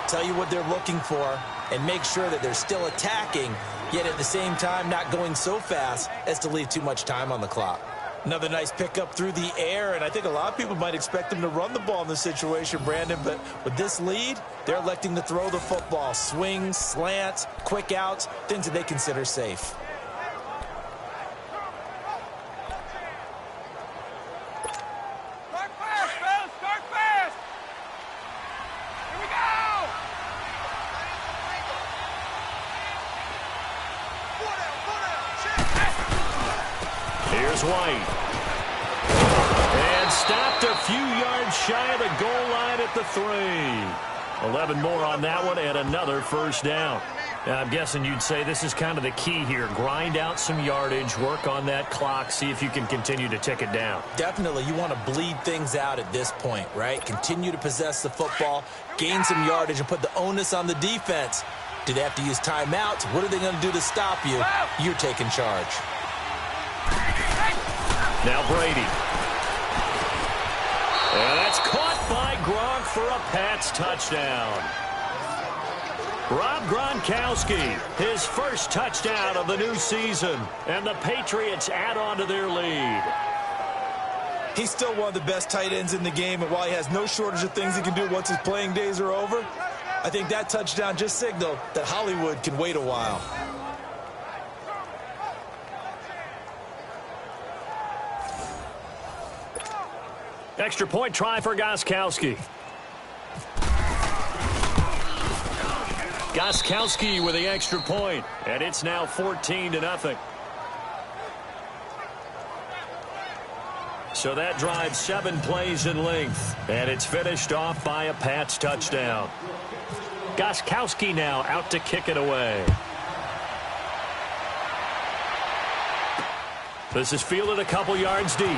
tell you what they're looking for, and make sure that they're still attacking, yet at the same time not going so fast as to leave too much time on the clock. Another nice pickup through the air, and I think a lot of people might expect them to run the ball in this situation, Brandon, but with this lead, they're electing to throw the football. Swings, slants, quick outs, things that they consider safe. Start fast, fellas. Start fast. Here we go. Here's White. And stopped a few yards shy of the goal line at the 3. 11 more on that one and another 1st down. Now, I'm guessing you'd say this is kind of the key here. Grind out some yardage, work on that clock, see if you can continue to tick it down. Definitely. You want to bleed things out at this point, right? Continue to possess the football, gain some yardage, and put the onus on the defense. Do they have to use timeouts? What are they going to do to stop you? You're taking charge. Now Brady. And that's caught by Gronk for a Pats touchdown. Rob Gronkowski, his first touchdown of the new season, and the Patriots add on to their lead. He's still one of the best tight ends in the game, and while he has no shortage of things he can do once his playing days are over, I think that touchdown just signaled that Hollywood can wait a while. Extra point try for Gronkowski. Gronkowski with the extra point, and it's now 14-0. So that drives 7 plays in length, and it's finished off by a Pats touchdown. Gronkowski now out to kick it away. This is fielded a couple yards deep.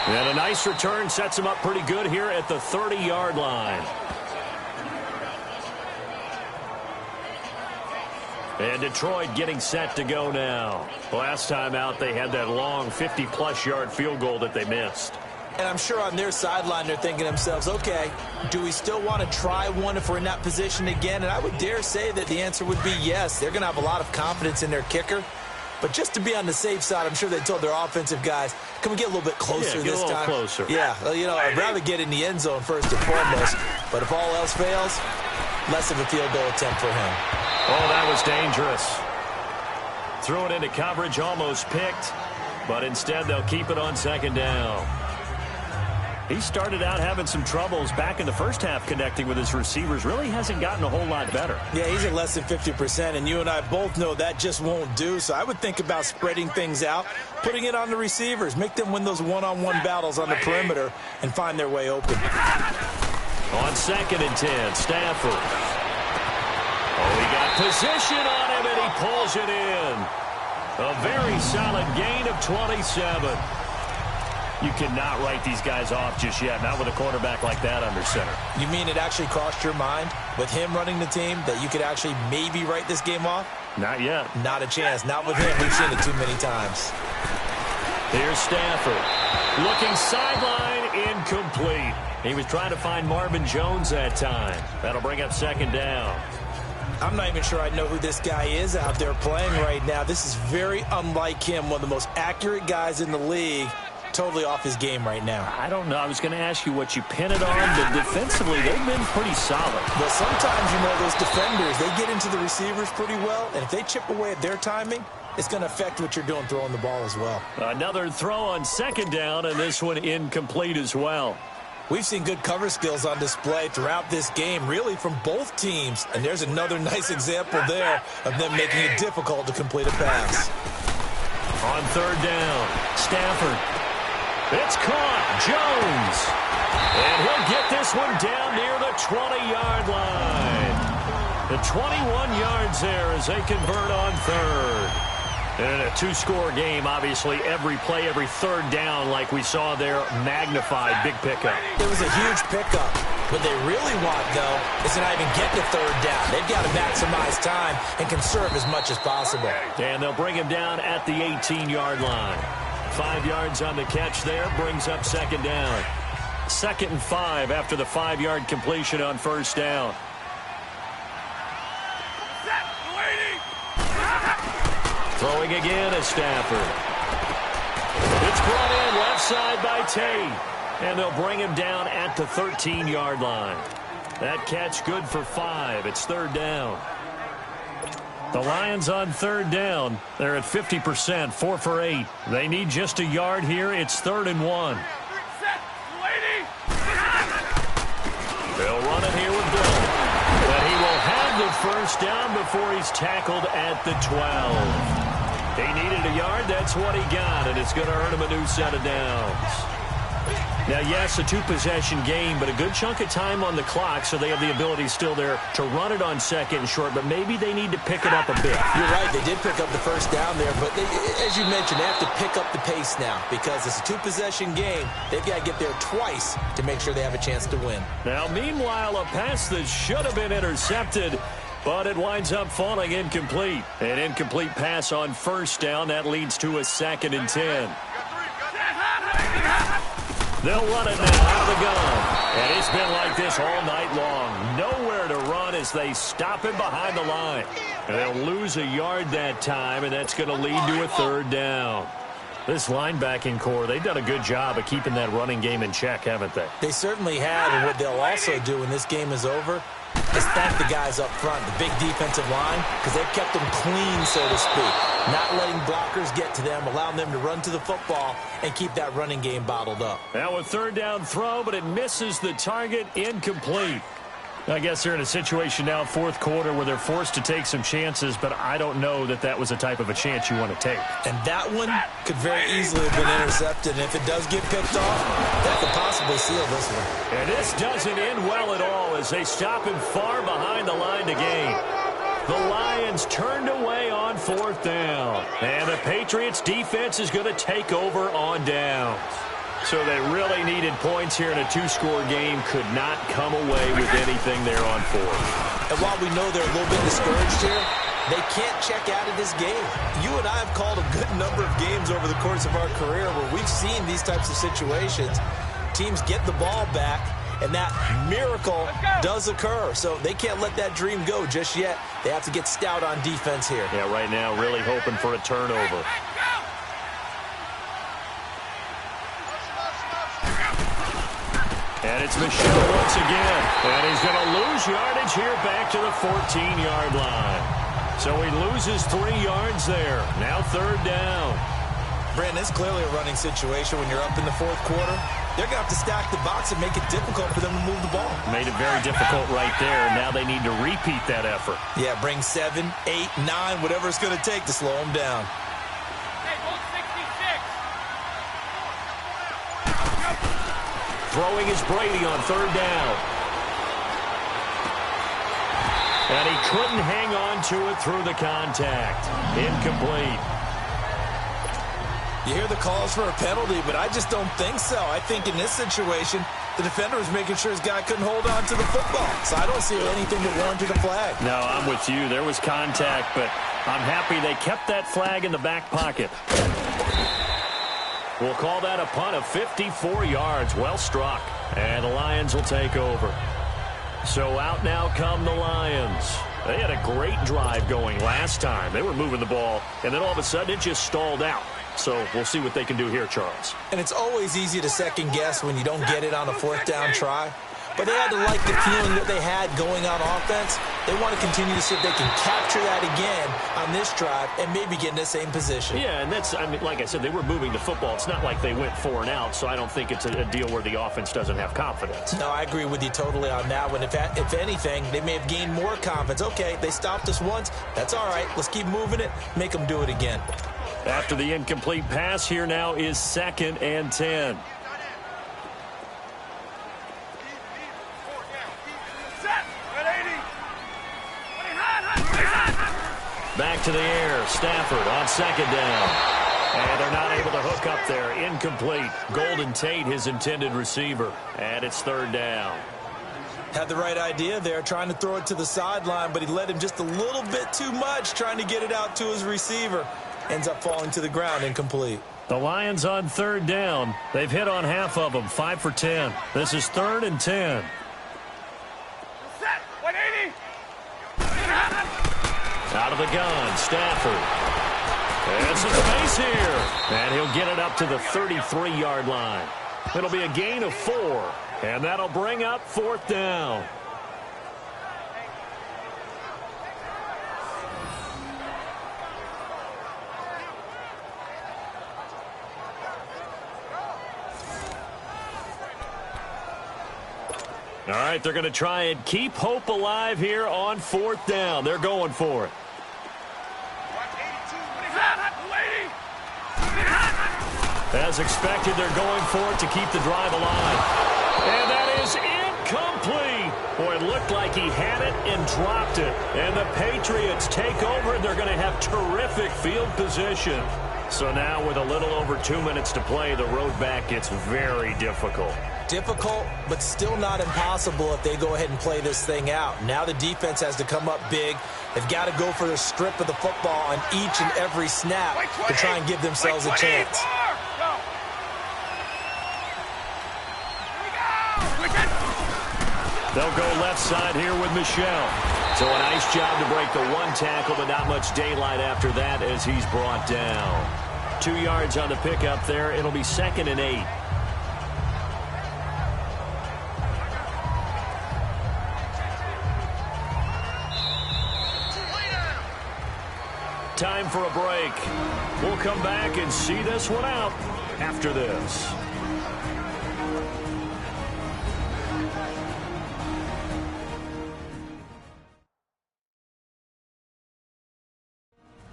And a nice return sets him up pretty good here at the 30-yard line. And Detroit getting set to go now. Last time out, they had that long 50-plus yard field goal that they missed. And I'm sure on their sideline they're thinking to themselves, okay, do we still want to try one if we're in that position again? And I would dare say that the answer would be yes. They're going to have a lot of confidence in their kicker. But just to be on the safe side, I'm sure they told their offensive guys, can we get a little bit closer this time? Closer. Yeah, well, you know, I'd rather get in the end zone first and foremost. But if all else fails, less of a field goal attempt for him. Oh, that was dangerous. Threw it into coverage, almost picked. But instead, they'll keep it on second down. He started out having some troubles back in the first half connecting with his receivers. Really hasn't gotten a whole lot better. Yeah, he's at less than 50%, and you and I both know that just won't do. So I would think about spreading things out, putting it on the receivers, make them win those one-on-one battles on the perimeter and find their way open. On 2nd and 10, Stafford. Oh, he got position on him, and he pulls it in. A very solid gain of 27. You cannot write these guys off just yet, not with a quarterback like that under center. You mean it actually crossed your mind with him running the team that you could actually maybe write this game off? Not yet. Not a chance. Not with him. We've seen it too many times. Here's Stafford. Looking sideline, incomplete. He was trying to find Marvin Jones that time. That'll bring up 2nd down. I'm not even sure I know who this guy is out there playing right now. This is very unlike him, one of the most accurate guys in the league. Totally off his game right now. I don't know. I was going to ask you what you pin it on, but defensively, they've been pretty solid. Well, sometimes, you know, those defenders, they get into the receivers pretty well, and if they chip away at their timing, it's going to affect what you're doing throwing the ball as well. Another throw on 2nd down, and this one incomplete as well. We've seen good cover skills on display throughout this game, really from both teams, and there's another nice example there of them making it difficult to complete a pass. On 3rd down, Stafford. It's caught. Jones. And he'll get this one down near the 20-yard line. The 21 yards there as they convert on 3rd. And a 2-score game, obviously, every play, every 3rd down, like we saw there, magnified, big pickup. It was a huge pickup. What they really want, though, is to not even get to 3rd down. They've got to maximize time and conserve as much as possible. And they'll bring him down at the 18-yard line. 5 yards on the catch there, brings up 2nd down. 2nd and 5 after the 5-yard completion on 1st down. Throwing again is Stafford. It's brought in left side by Tate. And they'll bring him down at the 13-yard line. That catch good for 5. It's 3rd down. The Lions on 3rd down. They're at 50%, 4 for 8. They need just a yard here. It's 3rd and 1. They'll run it here with Bill. But he will have the 1st down before he's tackled at the 12. He needed a yard. That's what he got, and it's going to earn him a new set of downs. Now, yes, a 2-possession game, but a good chunk of time on the clock, so they have the ability still there to run it on 2nd and short, but maybe they need to pick it up a bit. You're right. They did pick up the 1st down there, but as you mentioned, they have to pick up the pace now because it's a 2-possession game. They've got to get there twice to make sure they have a chance to win. Now, meanwhile, a pass that should have been intercepted, but it winds up falling incomplete. An incomplete pass on 1st down. That leads to a 2nd and 10. They'll run it now out of the gun. And it's been like this this all night long. Nowhere to run as they stop him behind the line. And they'll lose a yard that time, and that's going to lead to a third down. This linebacking core, they've done a good job of keeping that running game in check, haven't they? They certainly have, and what they'll also do when this game is over is thank the guys up front, the big defensive line, because they've kept them clean, so to speak. Not letting blockers get to them, allowing them to run to the football and keep that running game bottled up. Now a third down throw, but it misses the target, incomplete. I guess they're in a situation now, fourth quarter, where they're forced to take some chances, but I don't know that that was the type of a chance you want to take. And that one could very easily have been intercepted, and if it does get picked off, that could possibly seal this one. And this doesn't end well at all as they stop him far behind the line to gain. The Lions turned away on fourth down, and the Patriots defense is going to take over on downs. So they really needed points here in a two-score game. Could not come away with anything there on fourth. And while we know they're a little bit discouraged here, they can't check out of this game. You and I have called a good number of games over the course of our career where we've seen these types of situations. Teams get the ball back, and that miracle does occur. So they can't let that dream go just yet. They have to get stout on defense here. Yeah, right now really hoping for a turnover. And it's Michel once again. And he's going to lose yardage here back to the 14-yard line. So he loses 3 yards there. Now third down. Brandon, it's clearly a running situation when you're up in the fourth quarter. They're going to have to stack the box and make it difficult for them to move the ball. Made it very difficult right there. Now they need to repeat that effort. Yeah, bring 7, 8, 9, whatever it's going to take to slow them down. Throwing is Brady on third down. And he couldn't hang on to it through the contact. Incomplete. You hear the calls for a penalty, but I just don't think so. I think in this situation, the defender was making sure his guy couldn't hold on to the football. So I don't see anything that warranted a flag. No, I'm with you. There was contact, but I'm happy they kept that flag in the back pocket. We'll call that a punt of 54 yards. Well struck. And the Lions will take over. So out now come the Lions. They had a great drive going last time. They were moving the ball, and then all of a sudden it just stalled out. So we'll see what they can do here, Charles. And it's always easy to second guess when you don't get it on a fourth down try. But they had to like the feeling that they had going on offense. They want to continue to see if they can capture that again on this drive and maybe get in the same position. Yeah, and that's, I mean, like I said, they were moving the football. It's not like they went 4 and out, so I don't think it's a deal where the offense doesn't have confidence. No, I agree with you totally on that one. If anything, they may have gained more confidence. Okay, they stopped us once. That's all right. Let's keep moving it. Make them do it again. After the incomplete pass, here now is 2nd and 10. Back to the air. Stafford on 2nd down. And they're not able to hook up there. Incomplete. Golden Tate, his intended receiver. And it's 3rd down. Had the right idea there, trying to throw it to the sideline, but he led him just a little bit too much, trying to get it out to his receiver. Ends up falling to the ground, incomplete. The Lions on 3rd down. They've hit on half of them, 5 for 10. This is 3rd and 10. Set, 180. Out of the gun, Stafford. There's some space here. And he'll get it up to the 33-yard line. It'll be a gain of 4. And that'll bring up 4th down. All right, they're going to try and keep hope alive here on 4th down. They're going for it. As expected, they're going for it to keep the drive alive. And that is incomplete. Boy, it looked like he had it and dropped it. And the Patriots take over, and they're going to have terrific field position. So now with a little over 2 minutes to play, the road back gets very difficult. Difficult, but still not impossible if they go ahead and play this thing out. Now the defense has to come up big. They've got to go for the strip of the football on each and every snap to try and give themselves a chance. They'll go left side here with Michel. So a nice job to break the one tackle, but not much daylight after that as he's brought down. 2 yards on the pickup there. It'll be 2nd and 8. Time for a break. We'll come back and see this one out after this.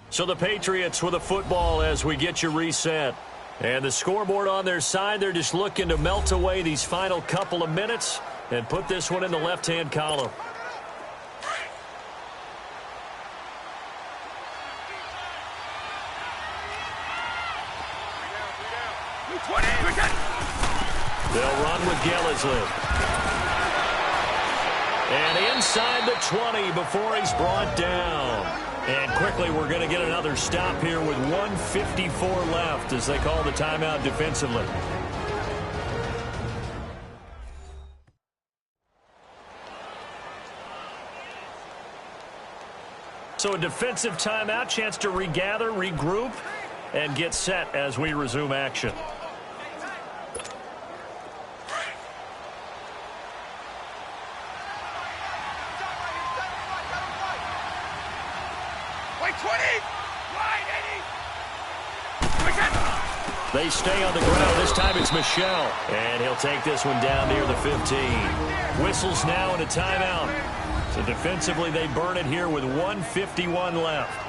So the Patriots with a football as we get you reset. And the scoreboard on their side, they're just looking to melt away these final couple of minutes and put this one in the left-hand column. They'll run with Gillisley. And inside the 20 before he's brought down. And quickly we're going to get another stop here with 1:54 left as they call the timeout defensively. So a defensive timeout, chance to regather, regroup, and get set as we resume action. They stay on the ground. This time it's Michel. And he'll take this one down near the 15. Whistles now in a timeout. So defensively they burn it here with 1:51 left.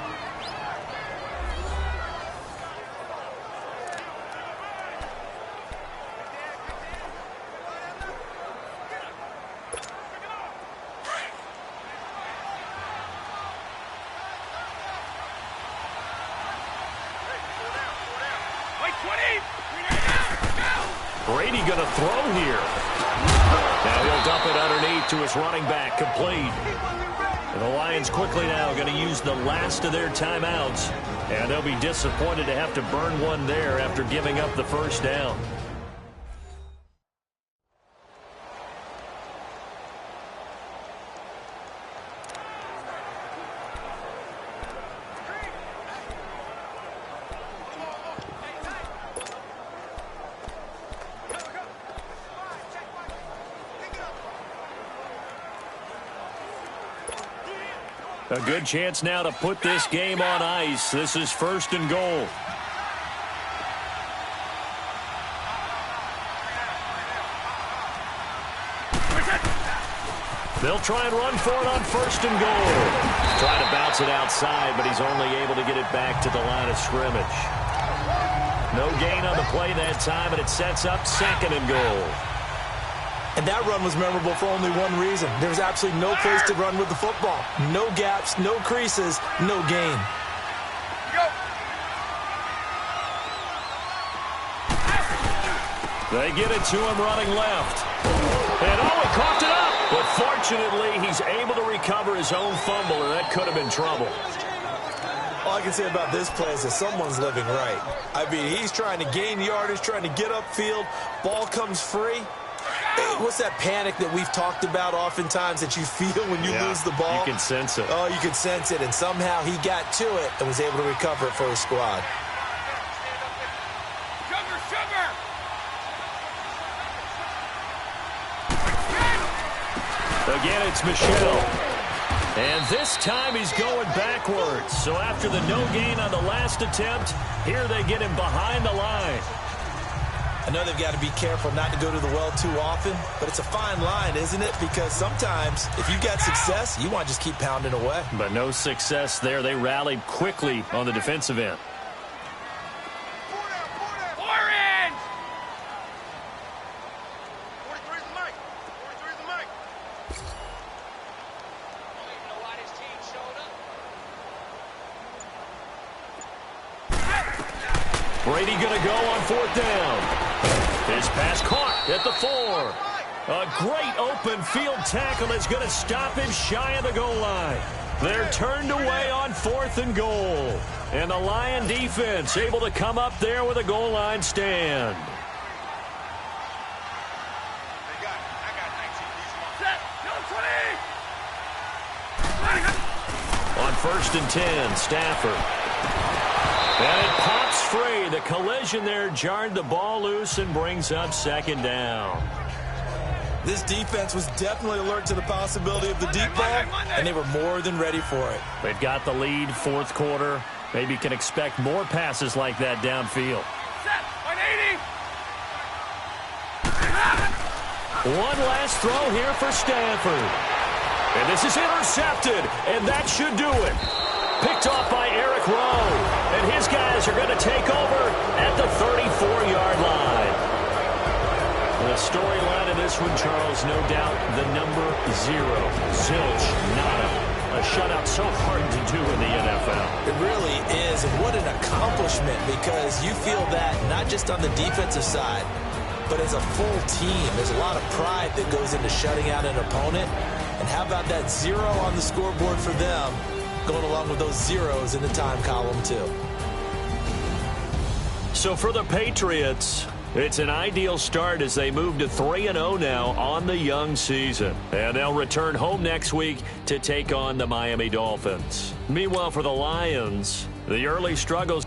Brady going to throw here. Now he'll dump it underneath to his running back, complete. And the Lions quickly now going to use the last of their timeouts. And they'll be disappointed to have to burn one there after giving up the first down. A good chance now to put this game on ice. This is 1st and goal. They'll try and run for it on 1st and goal. Trying to bounce it outside, but he's only able to get it back to the line of scrimmage. No gain on the play that time, and it sets up 2nd and goal. And that run was memorable for only one reason. There was absolutely no place to run with the football. No gaps, no creases, no gain. They get it to him running left. And he coughed it up. But fortunately, he's able to recover his own fumble, and that could have been trouble. All I can say about this play is that someone's living right. I mean, he's trying to gain yardage, trying to get upfield. Ball comes free. What's that panic that we've talked about oftentimes that you feel when you lose the ball? You can sense it. Oh, you can sense it. And somehow he got to it and was able to recover it for his squad. Again, it's Michel. And this time he's going backwards. So after the no gain on the last attempt, here they get him behind the line. I know they've got to be careful not to go to the well too often, but it's a fine line, isn't it? Because sometimes if you've got success, you want to just keep pounding away. But no success there. They rallied quickly on the defensive end. Brady going to go on 4th down. His pass caught at the 4. A great open field tackle that's going to stop him shy of the goal line. They're turned away on 4th and goal. And the Lion defense able to come up there with a goal line stand. I got 19. On 1st and 10, Stafford. And it pops free. The collision there jarred the ball loose and brings up 2nd down. This defense was definitely alert to the possibility of the deep ball, and they were more than ready for it. They've got the lead, 4th quarter. Maybe can expect more passes like that downfield. Set, 180. One last throw here for Stanford. And this is intercepted, and that should do it. Picked off by Eric Rowe. And his guys are going to take over at the 34-yard line. The storyline of this one, Charles, no doubt the number 0. Zilch, nada. A shutout so hard to do in the NFL. It really is, and what an accomplishment, because you feel that not just on the defensive side, but as a full team. There's a lot of pride that goes into shutting out an opponent. And how about that 0 on the scoreboard for them, going along with those zeros in the time column, too. So for the Patriots, it's an ideal start as they move to 3-0 now on the young season. And they'll return home next week to take on the Miami Dolphins. Meanwhile, for the Lions, the early struggles